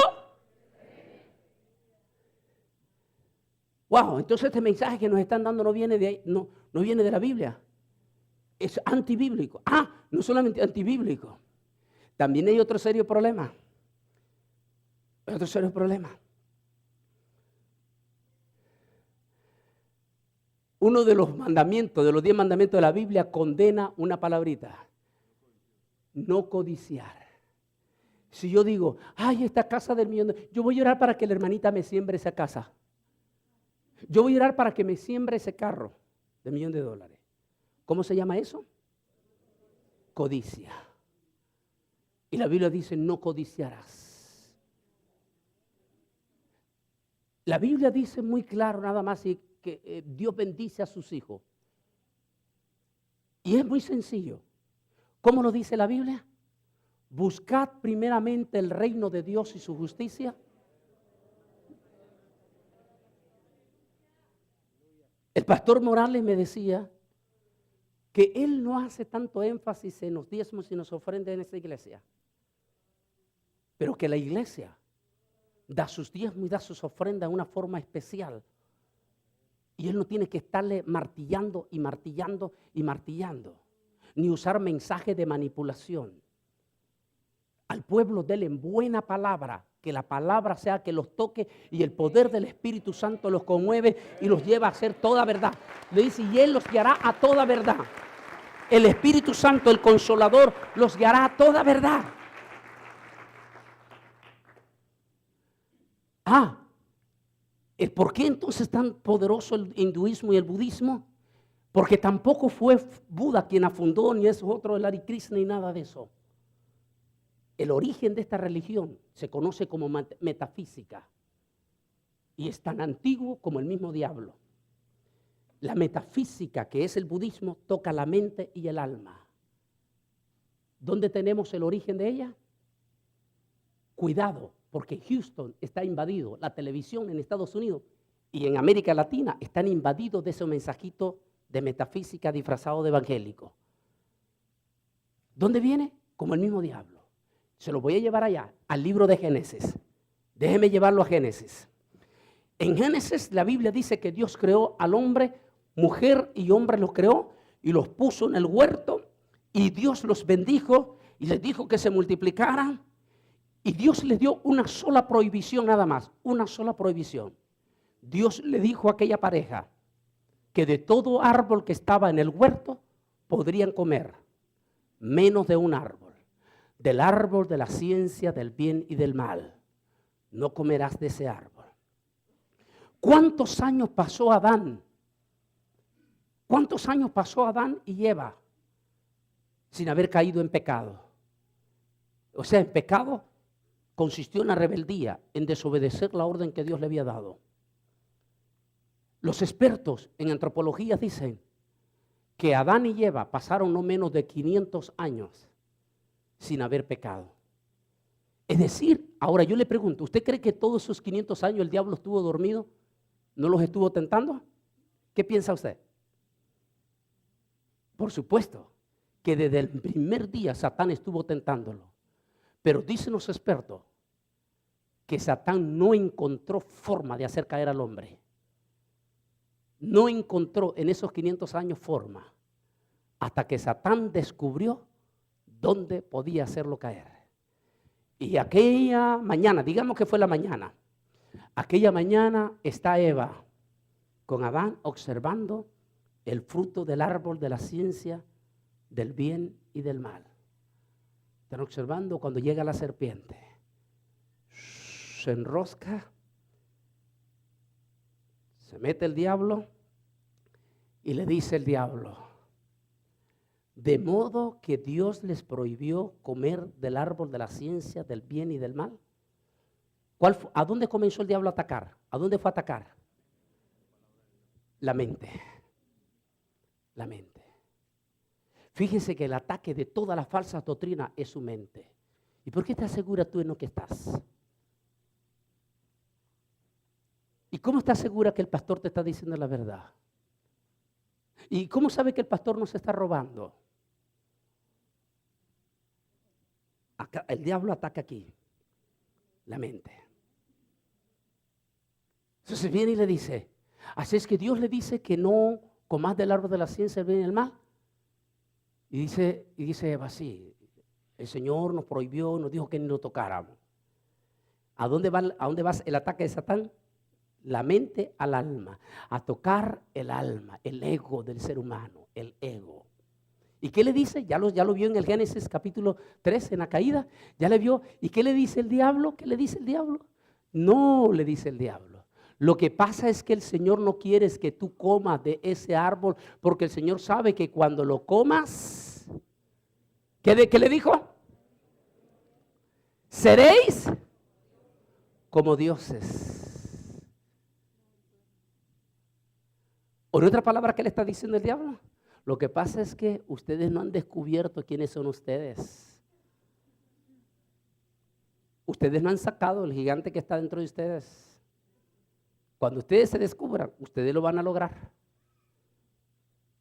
Wow, entonces este mensaje que nos están dando no viene de ahí, no viene de la Biblia. Es antibíblico. No solamente antibíblico. También hay otro serio problema. Otro serio problema. Uno de los mandamientos, de los 10 mandamientos de la Biblia, condena una palabrita. No codiciar. Si yo digo, esta casa del millón yo voy a orar para que la hermanita me siembre esa casa. Yo voy a orar para que me siembre ese carro de $1,000,000. ¿Cómo se llama eso? Codicia. Y la Biblia dice, no codiciarás. La Biblia dice muy claro nada más que Dios bendice a sus hijos. Y es muy sencillo. ¿Cómo lo dice la Biblia? Buscad primeramente el reino de Dios y su justicia. El pastor Morales me decía que él no hace tanto énfasis en los diezmos y nos ofrenda en esta iglesia, pero que la iglesia da sus diezmos y da sus ofrendas de una forma especial. Y él no tiene que estarle martillando y martillando y martillando, ni usar mensajes de manipulación. Al pueblo déle en buena palabra, que la palabra sea que los toque y el poder del Espíritu Santo los conmueve y los lleva a hacer toda verdad. Le dice, y Él los guiará a toda verdad. El Espíritu Santo, el Consolador, los guiará a toda verdad. ¿Por qué entonces es tan poderoso el hinduismo y el budismo? Porque tampoco fue Buda quien la fundó, ni es otro el Hare Krishna, ni nada de eso. El origen de esta religión se conoce como metafísica y es tan antiguo como el mismo diablo. La metafísica, que es el budismo, toca la mente y el alma. ¿Dónde tenemos el origen de ella? Cuidado, porque Houston está invadido, la televisión en Estados Unidos y en América Latina están invadidos de ese mensajito de metafísica disfrazado de evangélico. ¿Dónde viene? Como el mismo diablo. Se lo voy a llevar allá, al libro de Génesis. Déjeme llevarlo a Génesis. En Génesis la Biblia dice que Dios creó al hombre, mujer y hombre los creó y los puso en el huerto y Dios los bendijo y les dijo que se multiplicaran. Y Dios les dio una sola prohibición nada más, una sola prohibición. Dios le dijo a aquella pareja que de todo árbol que estaba en el huerto podrían comer, menos de un árbol, del árbol de la ciencia del bien y del mal. No comerás de ese árbol. ¿Cuántos años pasó Adán? ¿Cuántos años pasó Adán y Eva sin haber caído en pecado? O sea, en pecado consistió en la rebeldía, en desobedecer la orden que Dios le había dado. Los expertos en antropología dicen que Adán y Eva pasaron no menos de 500 años sin haber pecado. Es decir, ahora yo le pregunto, ¿usted cree que todos esos 500 años el diablo estuvo dormido? ¿No los estuvo tentando? ¿Qué piensa usted? Por supuesto que desde el primer día Satán estuvo tentándolo. Pero dicen los expertos que Satán no encontró forma de hacer caer al hombre. No encontró en esos 500 años forma hasta que Satán descubrió dónde podía hacerlo caer. Y aquella mañana, digamos que fue la mañana, aquella mañana está Eva con Adán observando el fruto del árbol de la ciencia del bien y del mal. Están observando cuando llega la serpiente. Se enrosca Se mete el diablo y le dice el diablo: de modo que Dios les prohibió comer del árbol de la ciencia del bien y del mal. ¿A dónde comenzó el diablo a atacar? ¿A dónde fue a atacar? La mente. La mente. Fíjese que el ataque de toda la falsa doctrina es su mente. ¿Y por qué te aseguras tú en lo que estás? ¿Y cómo estás segura que el pastor te está diciendo la verdad? ¿Y cómo sabe que el pastor no se está robando? Acá, el diablo ataca aquí, la mente. Entonces viene y le dice, así es que Dios le dice que no comas del árbol de la ciencia del bien y del mal. Y dice Eva, sí, el Señor nos prohibió, nos dijo que ni lo tocáramos. ¿A dónde va el ataque de Satán? La mente al alma, a tocar el alma, el ego del ser humano, el ego. ¿Y qué le dice? Ya lo vio en el Génesis capítulo 3, en la caída, ya le vio. ¿Y qué le dice el diablo? ¿Qué le dice el diablo? No, le dice el diablo. Lo que pasa es que el Señor no quiere que tú comas de ese árbol, porque el Señor sabe que cuando lo comas, ¿qué le dijo? Seréis como dioses. ¿O en otra palabra qué le está diciendo el diablo? Lo que pasa es que ustedes no han descubierto quiénes son ustedes. Ustedes no han sacado el gigante que está dentro de ustedes. Cuando ustedes se descubran, ustedes lo van a lograr.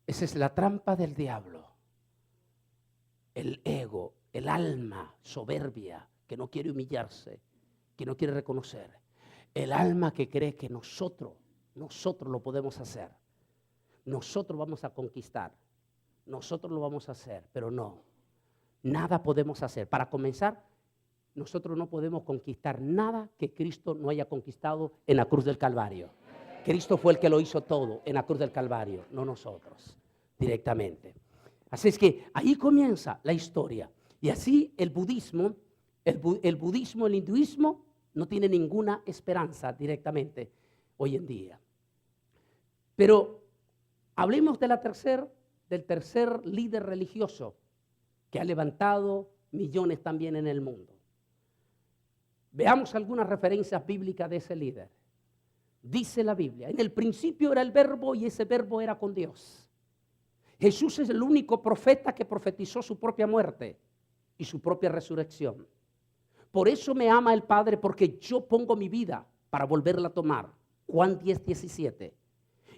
Esa es la trampa del diablo. El ego, el alma soberbia, que no quiere humillarse, que no quiere reconocer. El alma que cree que nosotros lo podemos hacer. Nosotros vamos a conquistar. Nosotros lo vamos a hacer, pero no. Nada podemos hacer. Para comenzar, nosotros no podemos conquistar nada que Cristo no haya conquistado en la cruz del Calvario. Cristo fue el que lo hizo todo en la cruz del Calvario, no nosotros, directamente. Así es que ahí comienza la historia. Y así el budismo, el hinduismo no tiene ninguna esperanza directamente hoy en día. Pero hablemos del tercer líder religioso que ha levantado millones también en el mundo. Veamos algunas referencias bíblicas de ese líder. Dice la Biblia, en el principio era el verbo y ese verbo era con Dios. Jesús es el único profeta que profetizó su propia muerte y su propia resurrección. Por eso me ama el Padre, porque yo pongo mi vida para volverla a tomar. Juan 10:17.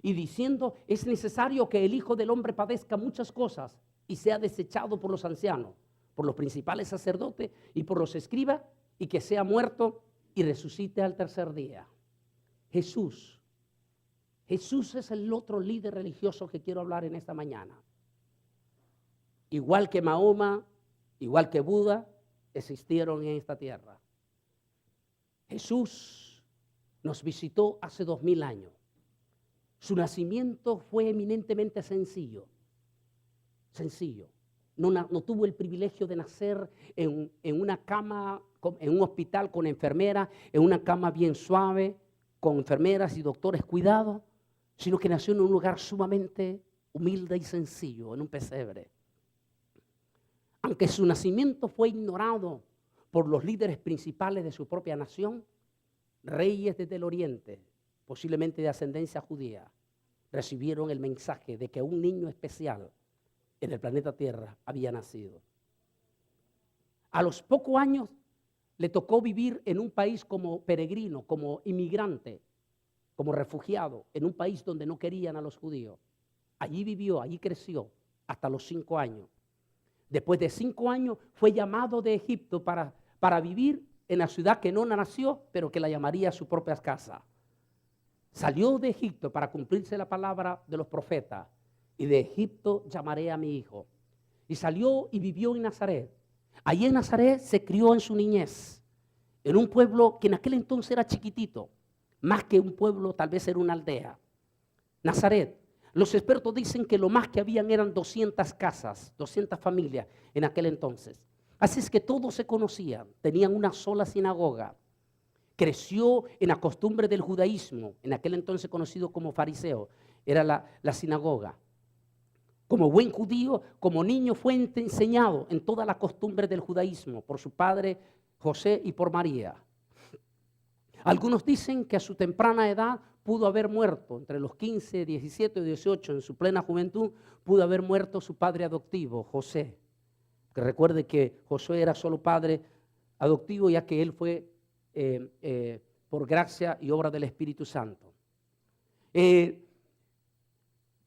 Y diciendo, es necesario que el Hijo del Hombre padezca muchas cosas y sea desechado por los ancianos, por los principales sacerdotes y por los escribas, y que sea muerto y resucite al tercer día. Jesús es el otro líder religioso que quiero hablar en esta mañana. Igual que Mahoma, igual que Buda, existieron en esta tierra. Jesús nos visitó hace 2000 años. Su nacimiento fue eminentemente sencillo. No tuvo el privilegio de nacer en una cama, en un hospital con enfermeras, en una cama bien suave, con enfermeras y doctores cuidados, sino que nació en un lugar sumamente humilde y sencillo, en un pesebre. Aunque su nacimiento fue ignorado por los líderes principales de su propia nación, reyes desde el oriente, posiblemente de ascendencia judía, recibieron el mensaje de que un niño especial en el planeta Tierra había nacido. A los pocos años le tocó vivir en un país como peregrino, como inmigrante, como refugiado, en un país donde no querían a los judíos. Allí vivió, allí creció hasta los 5 años. Después de 5 años fue llamado de Egipto para vivir en la ciudad que no nació, pero que la llamaría su propia casa. Salió de Egipto para cumplirse la palabra de los profetas. Y de Egipto llamaré a mi hijo. Y salió y vivió en Nazaret. Allí en Nazaret se crió en su niñez, en un pueblo que en aquel entonces era chiquitito, más que un pueblo, tal vez era una aldea. Nazaret. Los expertos dicen que lo más que habían eran 200 casas, 200 familias en aquel entonces. Así es que todos se conocían, tenían una sola sinagoga. creció en la costumbre del judaísmo, en aquel entonces conocido como fariseo, era la sinagoga. Como buen judío, como niño fue enseñado en toda la costumbre del judaísmo por su padre José y por María. Algunos dicen que a su temprana edad pudo haber muerto, entre los 15, 17 y 18, en su plena juventud, pudo haber muerto su padre adoptivo, José. Que recuerde que Josué era solo padre adoptivo, ya que él fue por gracia y obra del Espíritu Santo.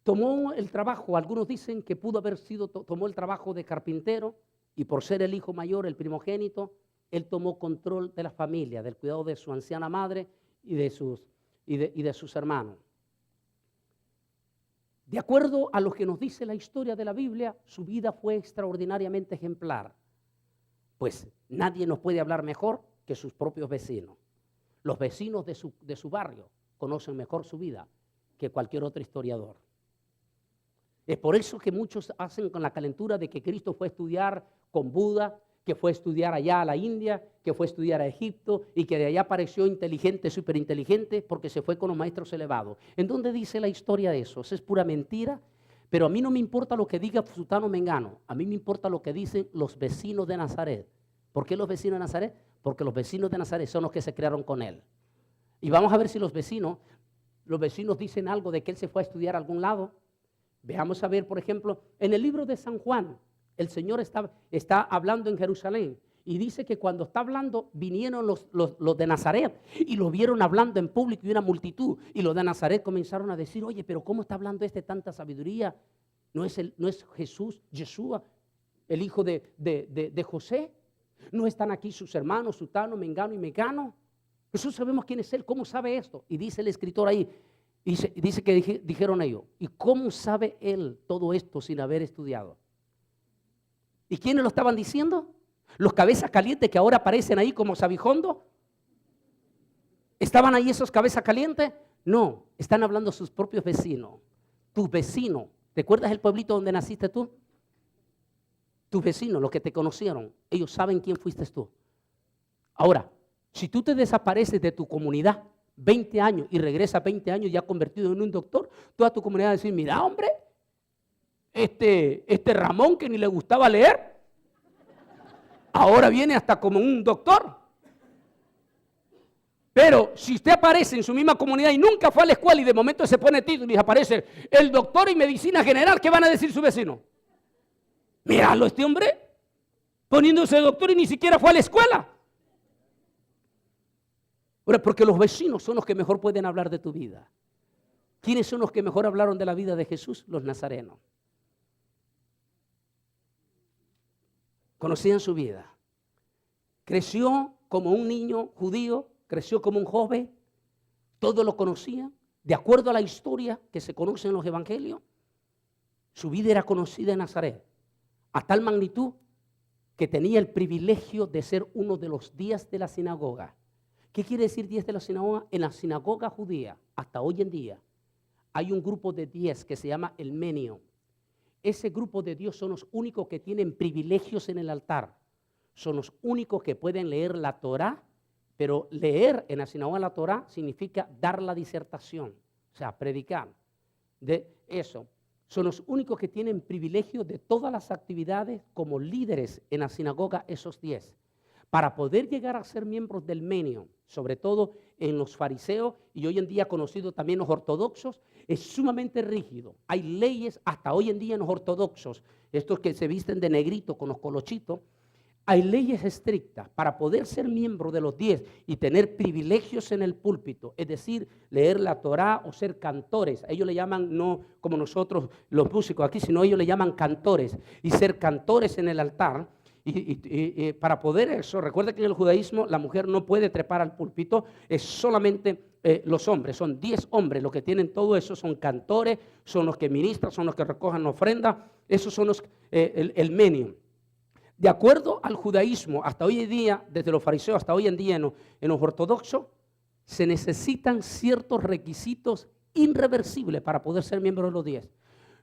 Tomó el trabajo, algunos dicen que pudo haber sido, tomó el trabajo de carpintero, y por ser el hijo mayor, el primogénito, él tomó control de la familia, del cuidado de su anciana madre y de sus hermanos. De acuerdo a lo que nos dice la historia de la Biblia, su vida fue extraordinariamente ejemplar, pues nadie nos puede hablar mejor que sus propios vecinos. Los vecinos de su barrio conocen mejor su vida que cualquier otro historiador. Es por eso que muchos hacen con la calentura de que Cristo fue a estudiar con Buda, que fue a estudiar allá a la India, que fue a estudiar a Egipto y que de allá apareció inteligente, superinteligente, porque se fue con los maestros elevados. ¿En dónde dice la historia de eso? Eso es pura mentira, pero a mí no me importa lo que diga Sutano Mengano, a mí me importa lo que dicen los vecinos de Nazaret. ¿Por qué los vecinos de Nazaret? Porque los vecinos de Nazaret son los que se criaron con él. Y vamos a ver si los vecinos dicen algo de que él se fue a estudiar a algún lado. Veamos a ver, por ejemplo, en el libro de San Juan, el Señor está hablando en Jerusalén y dice que cuando está hablando vinieron los de Nazaret y lo vieron hablando en público y una multitud, y los de Nazaret comenzaron a decir: oye, pero ¿cómo está hablando tanta sabiduría? ¿No es Jesús, Yeshua, el hijo de José? ¿No están aquí sus hermanos, Sutano, Mengano y Mecano? Nosotros sabemos quién es él, ¿cómo sabe esto? Y dice el escritor ahí, dice que dijeron ellos: ¿y cómo sabe él todo esto sin haber estudiado? ¿Y quiénes lo estaban diciendo? Los cabezas calientes que ahora aparecen ahí como sabijondo. ¿Estaban ahí esos cabezas calientes? No, están hablando sus propios vecinos. Tus vecinos. ¿Te acuerdas el pueblito donde naciste tú? Tus vecinos, los que te conocieron, ellos saben quién fuiste tú. Ahora, si tú te desapareces de tu comunidad 20 años y regresas 20 años ya convertido en un doctor, toda tu comunidad va a decir: mira, hombre, este Ramón que ni le gustaba leer, ahora viene hasta como un doctor. Pero si usted aparece en su misma comunidad y nunca fue a la escuela y de momento se pone título y aparece el doctor en medicina general, ¿qué van a decir sus vecinos? Míralo, este hombre poniéndose doctor y ni siquiera fue a la escuela. Ahora, porque los vecinos son los que mejor pueden hablar de tu vida. ¿Quiénes son los que mejor hablaron de la vida de Jesús? Los nazarenos. Conocían su vida. Creció como un niño judío, creció como un joven, todos lo conocían. De acuerdo a la historia que se conoce en los evangelios, su vida era conocida en Nazaret, a tal magnitud que tenía el privilegio de ser uno de los 10 de la sinagoga. ¿Qué quiere decir 10 de la sinagoga? En la sinagoga judía, hasta hoy en día, hay un grupo de 10 que se llama el Menio. Ese grupo de 10 son los únicos que tienen privilegios en el altar. Son los únicos que pueden leer la Torá, pero leer en la sinagoga la Torá significa dar la disertación, o sea, predicar. De eso, son los únicos que tienen privilegio de todas las actividades como líderes en la sinagoga, esos 10. Para poder llegar a ser miembros del Menio, sobre todo en los fariseos y hoy en día conocidos también los ortodoxos, es sumamente rígido. Hay leyes hasta hoy en día en los ortodoxos, estos que se visten de negrito con los colochitos, hay leyes estrictas para poder ser miembro de los 10 y tener privilegios en el púlpito, es decir, leer la Torá o ser cantores. Ellos le llaman, no como nosotros los músicos aquí, sino ellos le llaman cantores, y ser cantores en el altar. Y para poder eso, recuerda que en el judaísmo la mujer no puede trepar al púlpito, es solamente los hombres, son 10 hombres los que tienen todo eso, son cantores, son los que ministran, son los que recojan la ofrenda, esos son el Menio. De acuerdo al judaísmo, hasta hoy en día, desde los fariseos hasta hoy en día en los ortodoxos, se necesitan ciertos requisitos irreversibles para poder ser miembro de los 10.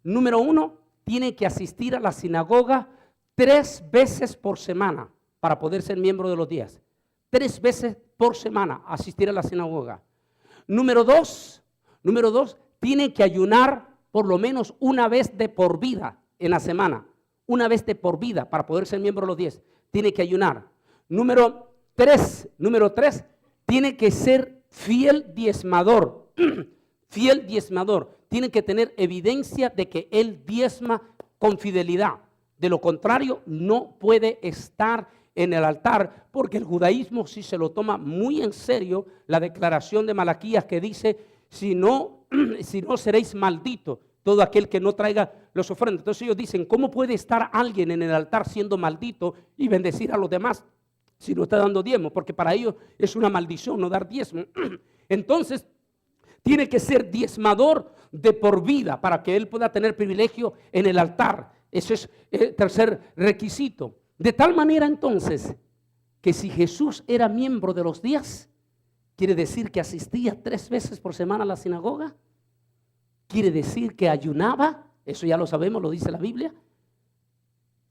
Número 1, tiene que asistir a la sinagoga 3 veces por semana para poder ser miembro de los 10. 3 veces por semana asistir a la sinagoga. Número dos, tiene que ayunar por lo menos una vez de por vida en la semana. Una vez de por vida para poder ser miembro de los 10. Tiene que ayunar. Número tres, tiene que ser fiel diezmador. Fiel diezmador. Tiene que tener evidencia de que él diezma con fidelidad. De lo contrario, no puede estar en el altar, porque el judaísmo sí se lo toma muy en serio la declaración de Malaquías que dice, si no seréis malditos, todo aquel que no traiga los ofrendas. Entonces ellos dicen, ¿cómo puede estar alguien en el altar siendo maldito y bendecir a los demás si no está dando diezmo? Porque para ellos es una maldición no dar diezmo. Entonces, tiene que ser diezmador de por vida para que él pueda tener privilegio en el altar. Ese es el tercer requisito. De tal manera entonces que si Jesús era miembro de los 10, quiere decir que asistía 3 veces por semana a la sinagoga. Quiere decir que ayunaba, eso ya lo sabemos, lo dice la Biblia,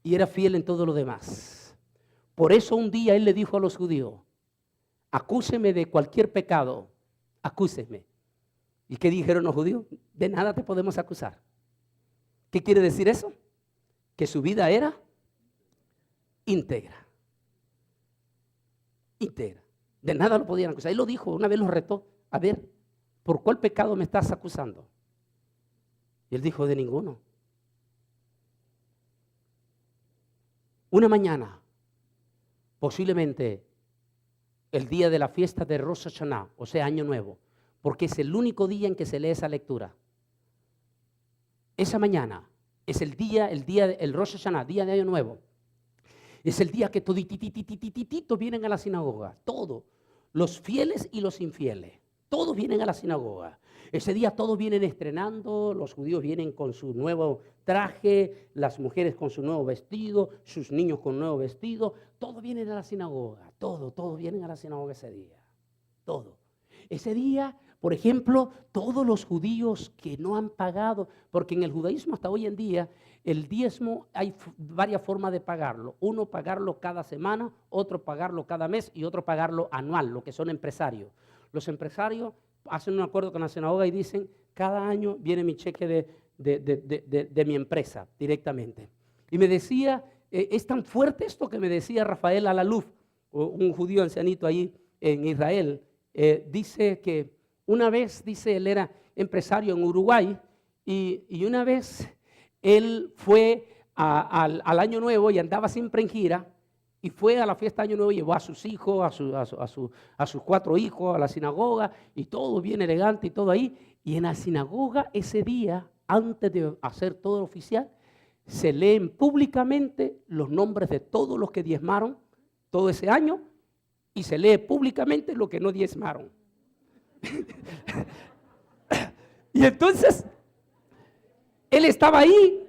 y era fiel en todo lo demás. Por eso un día él le dijo a los judíos, acúseme de cualquier pecado, acúseme. ¿Y qué dijeron los judíos? De nada te podemos acusar. ¿Qué quiere decir eso? Que su vida era íntegra. Íntegra. De nada lo podían acusar. Él lo dijo, una vez lo retó. A ver, ¿por cuál pecado me estás acusando? Y él dijo, de ninguno. Una mañana, posiblemente el día de la fiesta de Rosh Hashanah, o sea, Año Nuevo, porque es el único día en que se lee esa lectura. Esa mañana es el Rosh Hashanah, día de Año Nuevo. Es el día que toditititititito vienen a la sinagoga, todos, los fieles y los infieles, todos vienen a la sinagoga. Ese día todos vienen estrenando, los judíos vienen con su nuevo traje, las mujeres con su nuevo vestido, sus niños con nuevo vestido, todos vienen a la sinagoga, todos vienen a la sinagoga ese día, todo. Ese día, por ejemplo, todos los judíos que no han pagado, porque en el judaísmo hasta hoy en día, el diezmo hay varias formas de pagarlo. Uno pagarlo cada semana, otro pagarlo cada mes y otro pagarlo anual, lo que son empresarios. Los empresarios hacen un acuerdo con la sinagoga y dicen, cada año viene mi cheque de mi empresa directamente. Y me decía, es tan fuerte esto que me decía Rafael Alaluf, un judío ancianito ahí en Israel, dice que una vez, dice, él era empresario en Uruguay y una vez él fue al Año Nuevo y andaba siempre en gira y fue a la fiesta de Año Nuevo, llevó a sus hijos, a sus 4 hijos a la sinagoga y todo bien elegante y todo ahí. Y en la sinagoga ese día, antes de hacer todo lo oficial, se leen públicamente los nombres de todos los que diezmaron todo ese año y se lee públicamente lo que no diezmaron. Y entonces, él estaba ahí.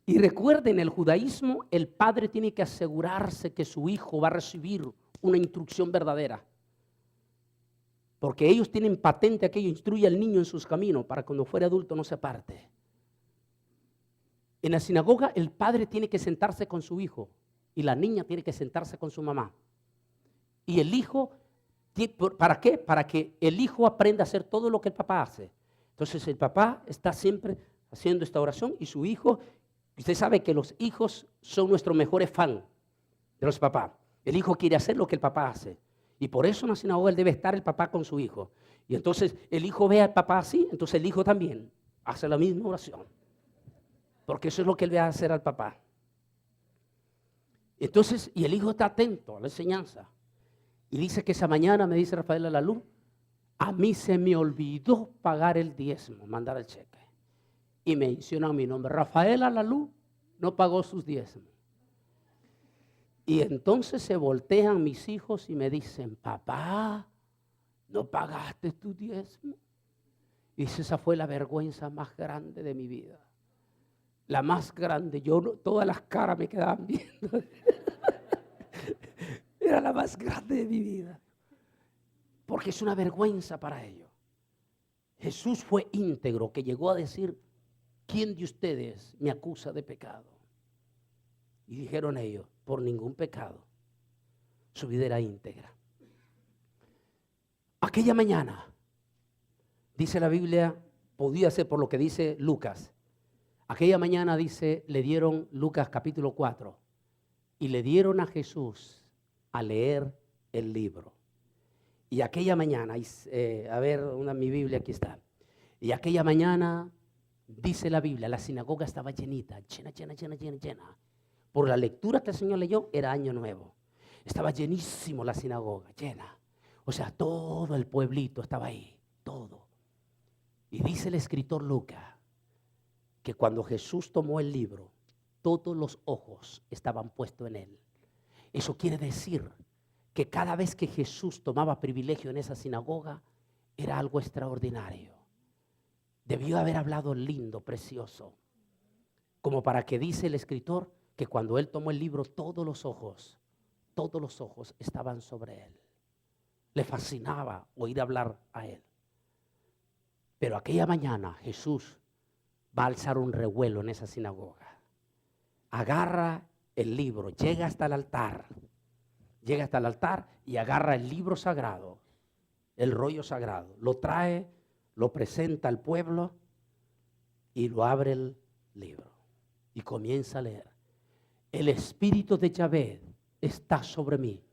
Y recuerden, en el judaísmo, el padre tiene que asegurarse que su hijo va a recibir una instrucción verdadera. Porque ellos tienen patente aquello, instruye al niño en sus caminos para cuando fuera adulto no se aparte. En la sinagoga, el padre tiene que sentarse con su hijo y la niña tiene que sentarse con su mamá. Y el hijo, ¿para qué? Para que el hijo aprenda a hacer todo lo que el papá hace. Entonces el papá está siempre haciendo esta oración y su hijo, usted sabe que los hijos son nuestros mejores fans de los papás. El hijo quiere hacer lo que el papá hace. Y por eso en la sinagoga debe estar el papá con su hijo. Y entonces el hijo ve al papá así, entonces el hijo también hace la misma oración. Porque eso es lo que él ve hacer al papá. Entonces, y el hijo está atento a la enseñanza. Y dice que esa mañana, me dice Rafael Alalú, a mí se me olvidó pagar el diezmo, mandar el cheque. Y me mencionan mi nombre. Rafael Alalú no pagó sus diezmos. Y entonces se voltean mis hijos y me dicen, papá, ¿no pagaste tu diezmo? Y dice, esa fue la vergüenza más grande de mi vida. La más grande. Todas las caras me quedaban viendo. Era la más grande de mi vida. Porque es una vergüenza para ellos. Jesús fue íntegro, que llegó a decir, ¿quién de ustedes me acusa de pecado? Y dijeron ellos, por ningún pecado. Su vida era íntegra. Aquella mañana, dice la Biblia, podía ser por lo que dice Lucas. Aquella mañana dice, le dieron, Lucas capítulo 4, y le dieron a Jesús a leer el libro. Y aquella mañana, a ver, mi Biblia aquí está. Y aquella mañana, dice la Biblia, la sinagoga estaba llenita, llena. Por la lectura que el Señor leyó, era año nuevo. Estaba llenísimo la sinagoga, llena. O sea, todo el pueblito estaba ahí, todo. Y dice el escritor Lucas que cuando Jesús tomó el libro, todos los ojos estaban puestos en él. Eso quiere decir que cada vez que Jesús tomaba privilegio en esa sinagoga, era algo extraordinario. Debió haber hablado lindo, precioso, como para que dice el escritor que cuando él tomó el libro, todos los ojos estaban sobre él. Le fascinaba oír hablar a él. Pero aquella mañana Jesús va a alzar un revuelo en esa sinagoga. Agarra el libro, llega hasta el altar y agarra el libro sagrado, el rollo sagrado, lo trae, lo presenta al pueblo y lo abre el libro y comienza a leer. El Espíritu de Yahvé está sobre mí,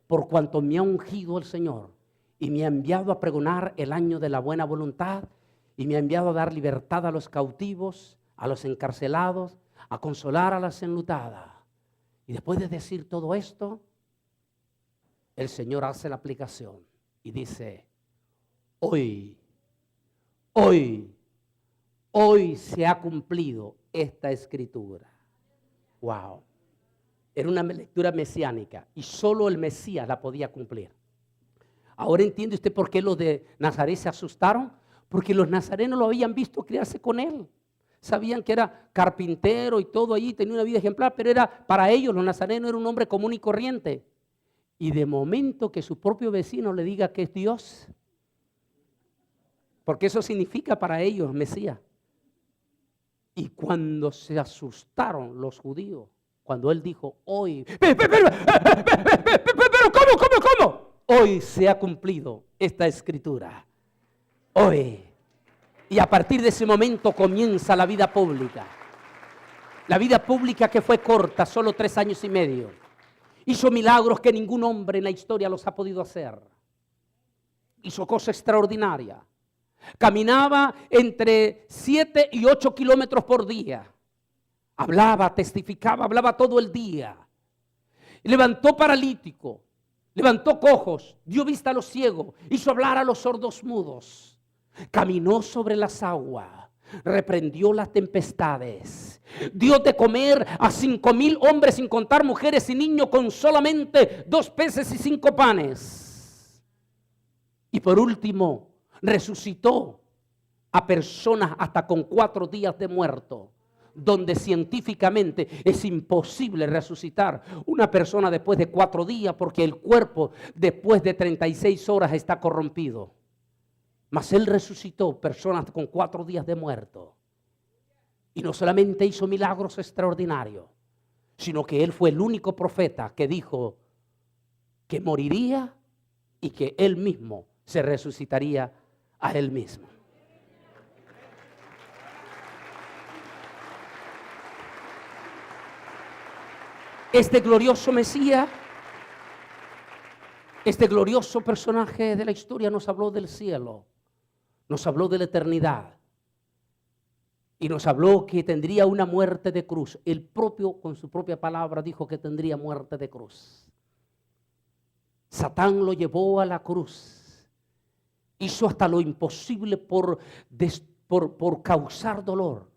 por cuanto me ha ungido el Señor y me ha enviado a pregonar el año de la buena voluntad y me ha enviado a dar libertad a los cautivos, a los encarcelados, a consolar a las enlutadas. Y después de decir todo esto, el Señor hace la aplicación y dice, hoy se ha cumplido esta escritura. Wow. Era una lectura mesiánica y solo el Mesías la podía cumplir. Ahora entiende usted por qué los de Nazaret se asustaron, porque los nazarenos lo habían visto criarse con él. Sabían que era carpintero y todo allí, tenía una vida ejemplar, pero era para ellos, los nazarenos, era un hombre común y corriente. Y de momento que su propio vecino le diga que es Dios, porque eso significa para ellos Mesías. Y cuando se asustaron los judíos, cuando él dijo, hoy, pero ¿cómo? Hoy se ha cumplido esta escritura. Hoy. Y a partir de ese momento comienza la vida pública. La vida pública que fue corta, solo 3 años y medio. Hizo milagros que ningún hombre en la historia los ha podido hacer. Hizo cosas extraordinarias. Caminaba entre 7 y 8 kilómetros por día. Hablaba, testificaba, hablaba todo el día. Levantó paralítico, levantó cojos, dio vista a los ciegos, hizo hablar a los sordos mudos. Caminó sobre las aguas, reprendió las tempestades. Dio de comer a 5,000 hombres, sin contar mujeres y niños, con solamente 2 peces y 5 panes. Y por último, resucitó a personas hasta con 4 días de muerto, donde científicamente es imposible resucitar una persona después de 4 días, porque el cuerpo después de 36 horas está corrompido. Mas él resucitó personas con 4 días de muerto. Y no solamente hizo milagros extraordinarios, sino que él fue el único profeta que dijo que moriría y que él mismo se resucitaría a él mismo. Este glorioso Mesías, este glorioso personaje de la historia nos habló del cielo, nos habló de la eternidad y nos habló que tendría una muerte de cruz. Él propio, con su propia palabra, dijo que tendría muerte de cruz. Satán lo llevó a la cruz, hizo hasta lo imposible por causar dolor.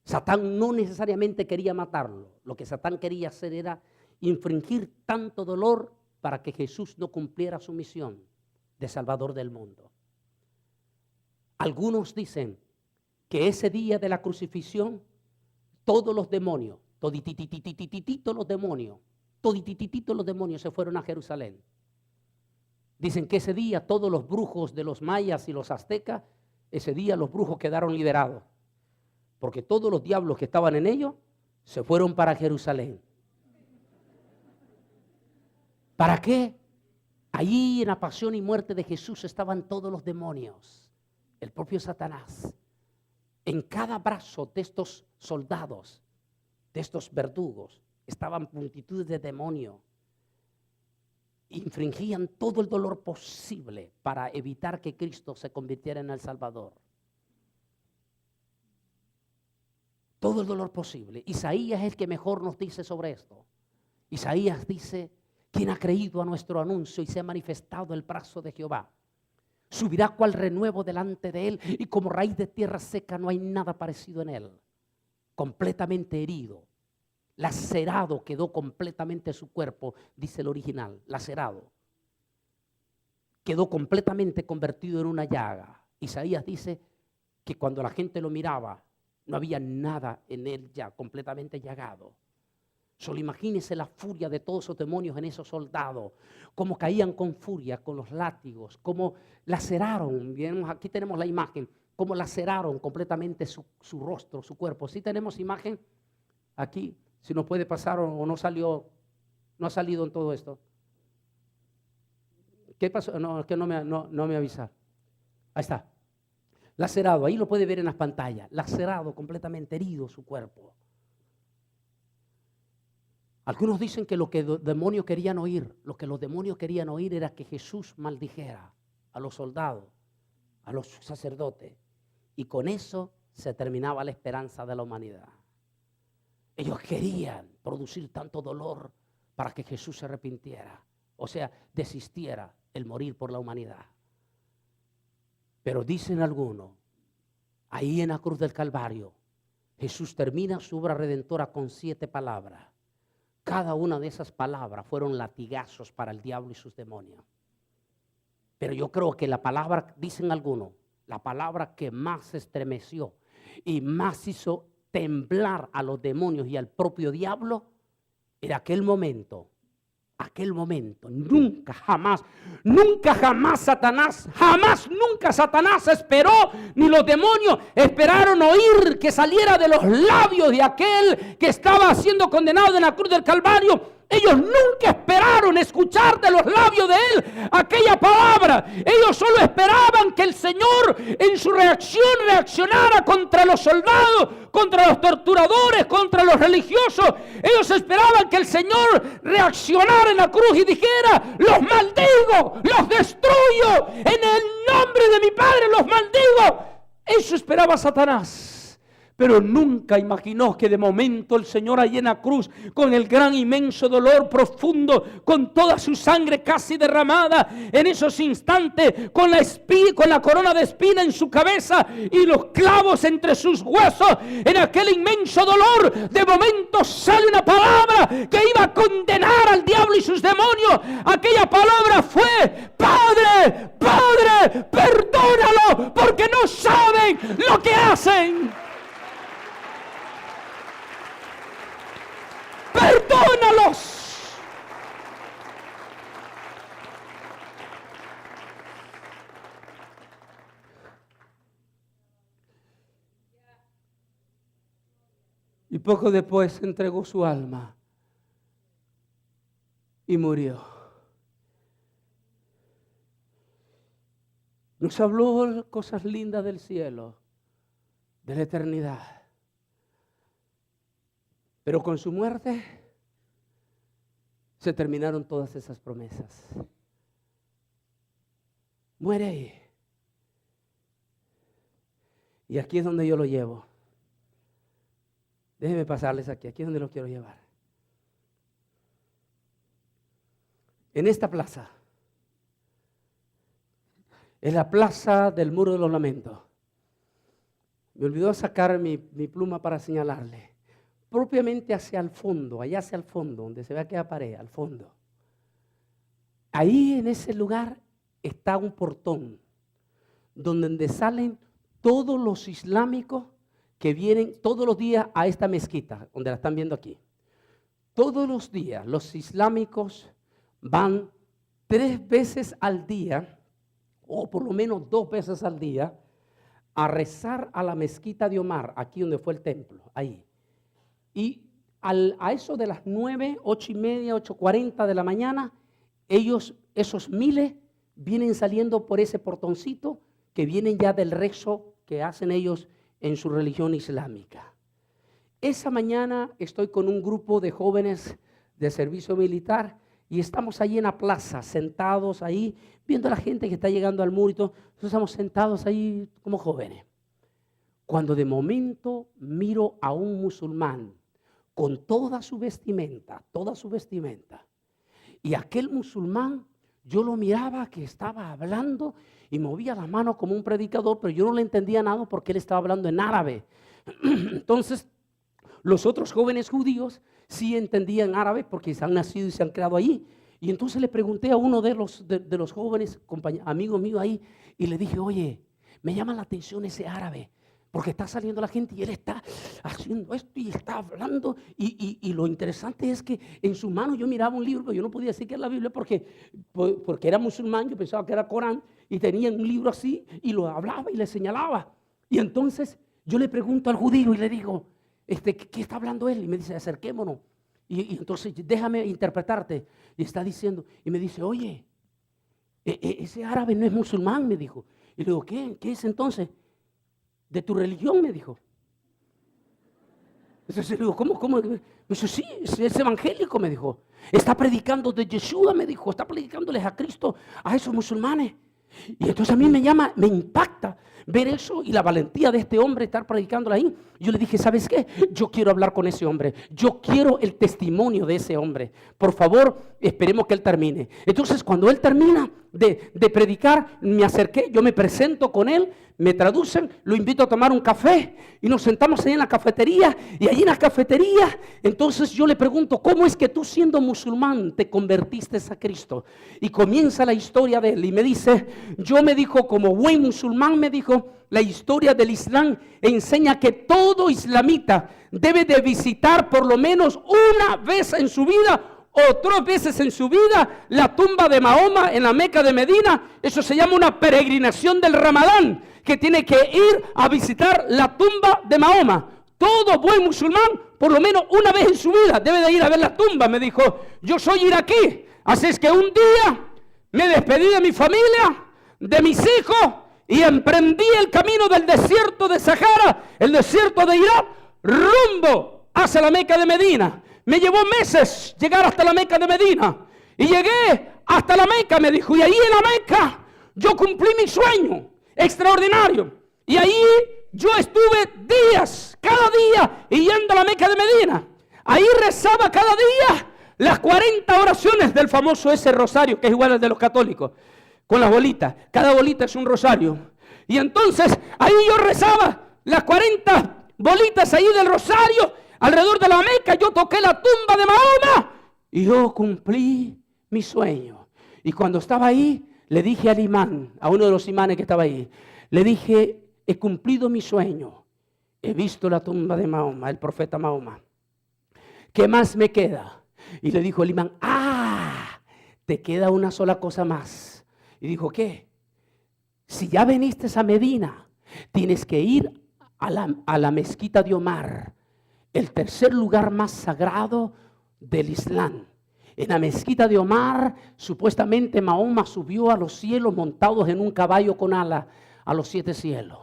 Satán no necesariamente quería matarlo. Lo que Satán quería hacer era infringir tanto dolor para que Jesús no cumpliera su misión de Salvador del mundo. Algunos dicen que ese día de la crucifixión, todos los demonios, toditititititito los demonios se fueron a Jerusalén. Dicen que ese día todos los brujos de los mayas y los aztecas, ese día los brujos quedaron liberados. Porque todos los diablos que estaban en ellos se fueron para Jerusalén. ¿Para qué? Allí en la pasión y muerte de Jesús estaban todos los demonios, el propio Satanás. En cada brazo de estos soldados, de estos verdugos, estaban multitudes de demonios. Infringían todo el dolor posible para evitar que Cristo se convirtiera en el Salvador. Todo el dolor posible. Isaías es el que mejor nos dice sobre esto. Isaías dice: quien ha creído a nuestro anuncio y se ha manifestado el brazo de Jehová, subirá cual renuevo delante de él, y como raíz de tierra seca no hay nada parecido en él. Completamente herido, lacerado quedó completamente su cuerpo, dice el original, lacerado. Quedó completamente convertido en una llaga. Isaías dice que cuando la gente lo miraba, no había nada en él ya, completamente llagado. Solo imagínense la furia de todos esos demonios en esos soldados, cómo caían con furia, con los látigos, cómo laceraron. Bien, aquí tenemos la imagen, cómo laceraron completamente su rostro, su cuerpo. ¿Sí tenemos imagen? Aquí, si nos puede pasar o no salió, no ha salido en todo esto. ¿Qué pasó? No, es que no me avisa. Ahí está. Lacerado, ahí lo puede ver en las pantallas. Lacerado, completamente herido su cuerpo. Algunos dicen que lo que los demonios querían oír, era que Jesús maldijera a los soldados, a los sacerdotes. Y con eso se terminaba la esperanza de la humanidad. Ellos querían producir tanto dolor para que Jesús se arrepintiera. O sea, desistiera el morir por la humanidad. Pero dicen algunos, ahí en la cruz del Calvario, Jesús termina su obra redentora con 7 palabras. Cada una de esas palabras fueron latigazos para el diablo y sus demonios. Pero yo creo que la palabra, dicen algunos, la palabra que más estremeció y más hizo temblar a los demonios y al propio diablo, era aquel momento, nunca jamás Satanás esperó, ni los demonios esperaron oír que saliera de los labios de aquel que estaba siendo condenado en la cruz del Calvario. Ellos nunca esperaron escuchar de los labios de él aquella palabra. Ellos solo esperaban que el Señor en su reaccionara contra los soldados, contra los torturadores, contra los religiosos. Ellos esperaban que el Señor reaccionara en la cruz y dijera: los maldigo, los destruyo, en el nombre de mi Padre los maldigo. Eso esperaba Satanás. Pero nunca imaginó que de momento el Señor allí en la cruz, con el gran inmenso dolor profundo, con toda su sangre casi derramada, en esos instantes, con la corona de espina en su cabeza y los clavos entre sus huesos, en aquel inmenso dolor, de momento sale una palabra que iba a condenar al diablo y sus demonios. Aquella palabra fue: Padre, Padre, perdónalo, porque no saben lo que hacen. ¡Perdónalos! Y poco después entregó su alma y murió. Nos habló cosas lindas del cielo, de la eternidad. Pero con su muerte se terminaron todas esas promesas. Muere ahí. Y aquí es donde yo lo llevo. Déjenme pasarles aquí es donde lo quiero llevar. En esta plaza, en la plaza del Muro de los Lamentos, me olvidó sacar mi pluma para señalarle. Propiamente hacia el fondo, allá hacia el fondo, donde se ve aquella pared, al fondo. Ahí en ese lugar está un portón, donde salen todos los islámicos que vienen todos los días a esta mezquita, donde la están viendo aquí. Todos los días los islámicos van 3 veces al día, o por lo menos 2 veces al día, a rezar a la mezquita de Omar, aquí donde fue el templo, ahí. Y a eso de las 9, 8:30, 8:40 de la mañana, ellos, esos miles, vienen saliendo por ese portoncito que vienen ya del rezo que hacen ellos en su religión islámica. Esa mañana estoy con un grupo de jóvenes de servicio militar y estamos ahí en la plaza, sentados ahí, viendo a la gente que está llegando al muro y todo. Nosotros estamos sentados ahí como jóvenes. Cuando de momento miro a un musulmán con toda su vestimenta, y aquel musulmán, yo lo miraba que estaba hablando y movía las manos como un predicador, pero yo no le entendía nada porque él estaba hablando en árabe. Entonces, los otros jóvenes judíos sí entendían árabe porque se han nacido y se han creado allí. Y entonces le pregunté a uno de los jóvenes, amigos míos ahí, y le dije, oye, me llama la atención ese árabe, porque está saliendo la gente y él está haciendo esto y está hablando. Y lo interesante es que en su mano yo miraba un libro, pero yo no podía decir que era la Biblia porque era musulmán, yo pensaba que era Corán, y tenía un libro así y lo hablaba y le señalaba. Y entonces yo le pregunto al judío y le digo, ¿qué está hablando él? Y me dice, acerquémonos. Y entonces déjame interpretarte. Y está diciendo, y me dice, oye, ese árabe no es musulmán, me dijo. Y le digo, ¿qué es entonces? ¿De tu religión? Me dijo. Entonces le digo, ¿cómo? Me dice, sí, es evangélico, me dijo. Está predicando de Yeshua, me dijo. Está predicándoles a Cristo a esos musulmanes. Y entonces a mí me impacta ver eso y la valentía de este hombre estar predicándole ahí. Yo le dije, ¿sabes qué? Yo quiero hablar con ese hombre. Yo quiero el testimonio de ese hombre. Por favor, esperemos que él termine. Entonces, cuando él termina de predicar, me acerqué, yo me presento con él, me traducen, lo invito a tomar un café y nos sentamos ahí en la cafetería. Y allí en la cafetería, entonces yo le pregunto, ¿cómo es que tú siendo musulmán te convertiste a Cristo? Y comienza la historia de él y me dice, yo me dijo como buen musulmán, me dijo, la historia del Islam enseña que todo islamita debe de visitar por lo menos una vez en su vida o 3 veces en su vida la tumba de Mahoma en la Meca de Medina. Eso se llama una peregrinación del Ramadán, que tiene que ir a visitar la tumba de Mahoma. Todo buen musulmán, por lo menos una vez en su vida, debe de ir a ver la tumba. Me dijo, yo soy iraquí, así es que un día me despedí de mi familia, de mis hijos, y emprendí el camino del desierto de Sahara, el desierto de Irak, rumbo hacia la Meca de Medina. Me llevó meses llegar hasta la Meca de Medina. Y llegué hasta la Meca, me dijo. Y ahí en la Meca yo cumplí mi sueño extraordinario. Y ahí yo estuve días, cada día, y yendo a la Meca de Medina. Ahí rezaba cada día las 40 oraciones del famoso ese rosario, que es igual al de los católicos, con las bolitas. Cada bolita es un rosario. Y entonces ahí yo rezaba las 40 bolitas ahí del rosario. Alrededor de la Meca yo toqué la tumba de Mahoma y yo cumplí mi sueño. Y cuando estaba ahí, le dije al imán, a uno de los imanes que estaba ahí, le dije, he cumplido mi sueño. He visto la tumba de Mahoma, el profeta Mahoma. ¿Qué más me queda? Y le dijo el imán, te queda una sola cosa más. Y dijo, ¿qué? Si ya viniste a Medina, tienes que ir a la mezquita de Omar, el tercer lugar más sagrado del Islam. En la mezquita de Omar, supuestamente Mahoma subió a los cielos montados en un caballo con ala a los 7 cielos.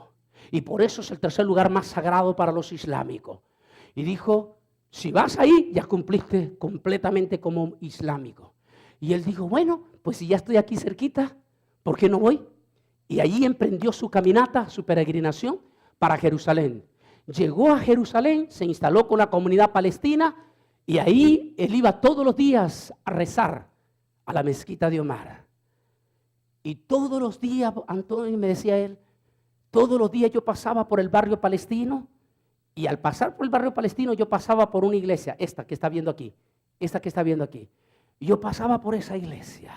Y por eso es el tercer lugar más sagrado para los islámicos. Y dijo, si vas ahí, ya cumpliste completamente como islámico. Y él dijo, bueno, pues si ya estoy aquí cerquita, ¿por qué no voy? Y allí emprendió su caminata, su peregrinación para Jerusalén. Llegó a Jerusalén, se instaló con la comunidad palestina y ahí él iba todos los días a rezar a la mezquita de Omar. Y todos los días, Antonio me decía él, todos los días yo pasaba por el barrio palestino y al pasar por el barrio palestino yo pasaba por una iglesia, esta que está viendo aquí. Y yo pasaba por esa iglesia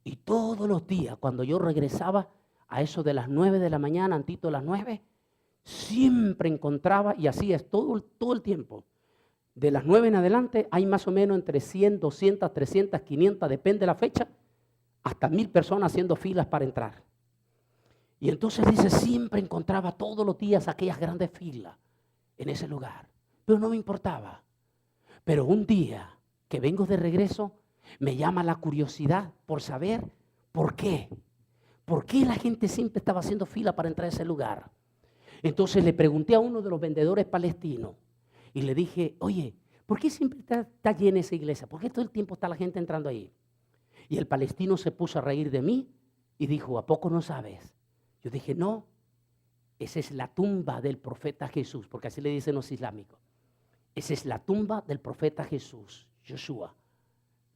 y todos los días cuando yo regresaba a eso de las 9 de la mañana, antito de las 9, siempre encontraba, y así es todo el tiempo, de las 9 en adelante hay más o menos entre 100, 200, 300, 500, depende de la fecha, hasta 1000 personas haciendo filas para entrar. Y entonces dice, siempre encontraba todos los días aquellas grandes filas en ese lugar, pero no me importaba. Pero un día que vengo de regreso, me llama la curiosidad por saber por qué. ¿Por qué la gente siempre estaba haciendo fila para entrar a ese lugar? Entonces le pregunté a uno de los vendedores palestinos y le dije, oye, ¿por qué siempre está llena esa iglesia? ¿Por qué todo el tiempo está la gente entrando ahí? Y el palestino se puso a reír de mí y dijo, ¿a poco no sabes? Yo dije, no, esa es la tumba del profeta Jesús, porque así le dicen los islámicos. Esa es la tumba del profeta Jesús, Yeshua.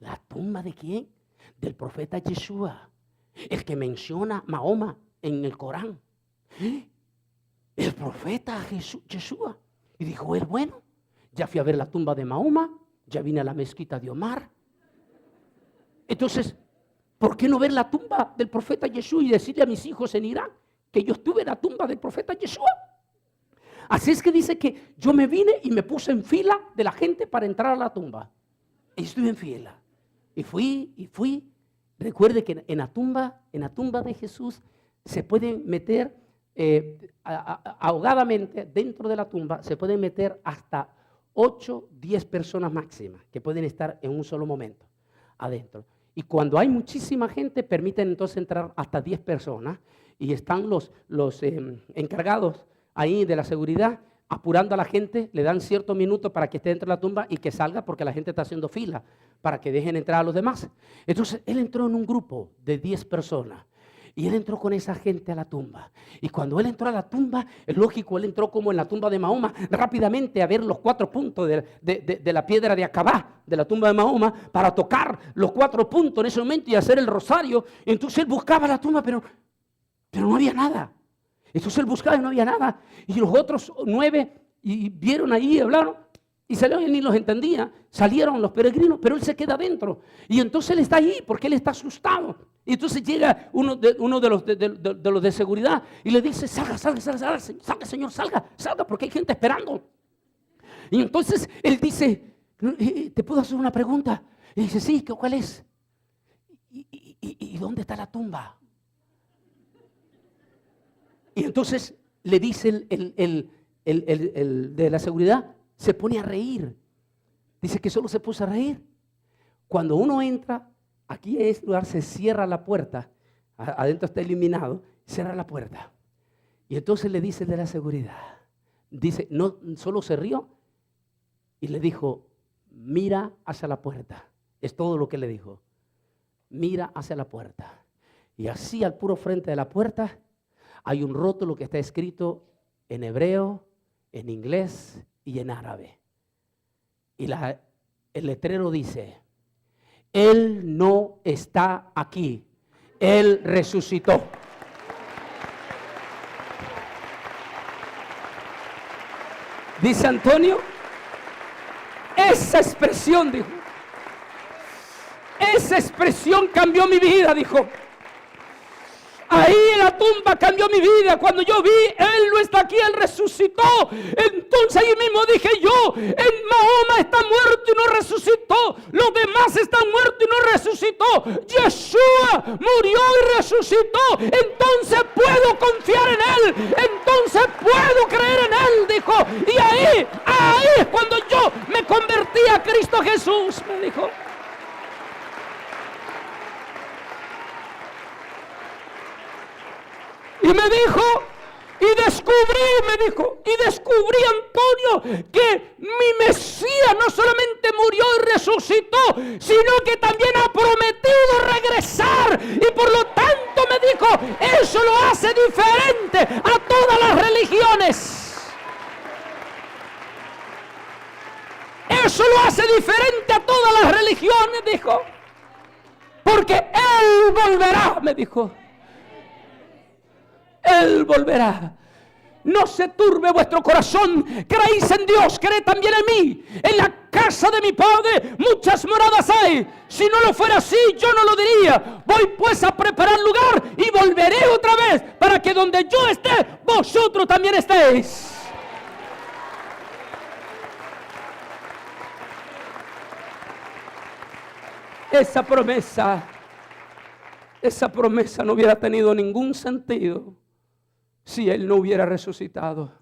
¿La tumba de quién? Del profeta Yeshua, el que menciona Mahoma en el Corán. El profeta Jesús, Yeshua. Y dijo él, bueno, ya fui a ver la tumba de Mahoma, ya vine a la mezquita de Omar. Entonces, ¿por qué no ver la tumba del profeta Yeshua y decirle a mis hijos en Irán que yo estuve en la tumba del profeta Yeshua? Así es que dice que yo me vine y me puse en fila de la gente para entrar a la tumba. Y estuve en fila. Y fui. Recuerde que en la tumba de Jesús se pueden meter ahogadamente dentro de la tumba, se pueden meter hasta 8, 10 personas máximas que pueden estar en un solo momento adentro. Y cuando hay muchísima gente, permiten entonces entrar hasta 10 personas y están los encargados ahí de la seguridad apurando a la gente, le dan ciertos minutos para que esté dentro de la tumba y que salga porque la gente está haciendo fila para que dejen entrar a los demás. Entonces él entró en un grupo de 10 personas y él entró con esa gente a la tumba. Y cuando él entró a la tumba, es lógico, él entró como en la tumba de Mahoma, rápidamente a ver los 4 puntos de la piedra de Acabá, de la tumba de Mahoma, para tocar los 4 puntos en ese momento y hacer el rosario. Entonces él buscaba la tumba, pero no había nada. Entonces él buscaba y no había nada. Y los otros 9 y vieron ahí, hablaron y salieron y ni los entendía. Salieron los peregrinos, pero él se queda adentro. Y entonces él está ahí porque él está asustado. Y entonces llega uno de los de seguridad y le dice, salga, señor, salga, porque hay gente esperando. Y entonces él dice, ¿te puedo hacer una pregunta? Y dice, sí, ¿cuál es? ¿Y dónde está la tumba? Y entonces le dice el de la seguridad, se pone a reír. Dice que solo se puso a reír. Cuando uno entra, aquí en este lugar se cierra la puerta, adentro está iluminado, cierra la puerta. Y entonces le dice el de la seguridad, dice, no, solo se rió y le dijo, mira hacia la puerta. Es todo lo que le dijo. Mira hacia la puerta. Y así al puro frente de la puerta hay un rótulo que está escrito en hebreo, en inglés y en árabe. Y el letrero dice, Él no está aquí, Él resucitó. Dice Antonio, esa expresión, dijo, esa expresión cambió mi vida, dijo. Ahí en la tumba cambió mi vida. Cuando yo vi, Él no está aquí, Él resucitó. Entonces ahí mismo dije yo, en Mahoma está muerto y no resucitó. Los demás están muertos y no resucitó. Yeshua murió y resucitó. Entonces puedo confiar en Él. Entonces puedo creer en Él, dijo. Y ahí es cuando yo me convertí a Cristo Jesús, me dijo. Y me dijo, y descubrí, Antonio, que mi Mesías no solamente murió y resucitó, sino que también ha prometido regresar. Y por lo tanto me dijo, eso lo hace diferente a todas las religiones. Eso lo hace diferente a todas las religiones, dijo. Porque Él volverá, me dijo. Él volverá. No se turbe vuestro corazón. Creéis en Dios, creed también en mí. En la casa de mi Padre muchas moradas hay. Si no lo fuera así, yo no lo diría. Voy pues a preparar lugar y volveré otra vez para que donde yo esté, vosotros también estéis. Esa promesa no hubiera tenido ningún sentido si Él no hubiera resucitado.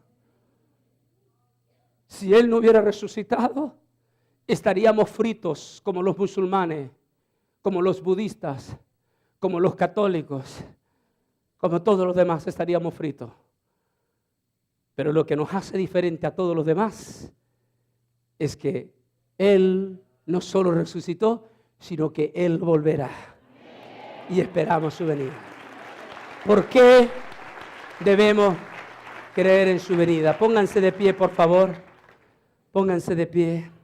Si Él no hubiera resucitado, estaríamos fritos como los musulmanes como los budistas, como los católicos, como todos los demás, estaríamos fritos. Pero lo que nos hace diferente a todos los demás es que Él no solo resucitó, sino que Él volverá. Y esperamos su venida. ¿Por qué debemos creer en su venida? Pónganse de pie, por favor. Pónganse de pie.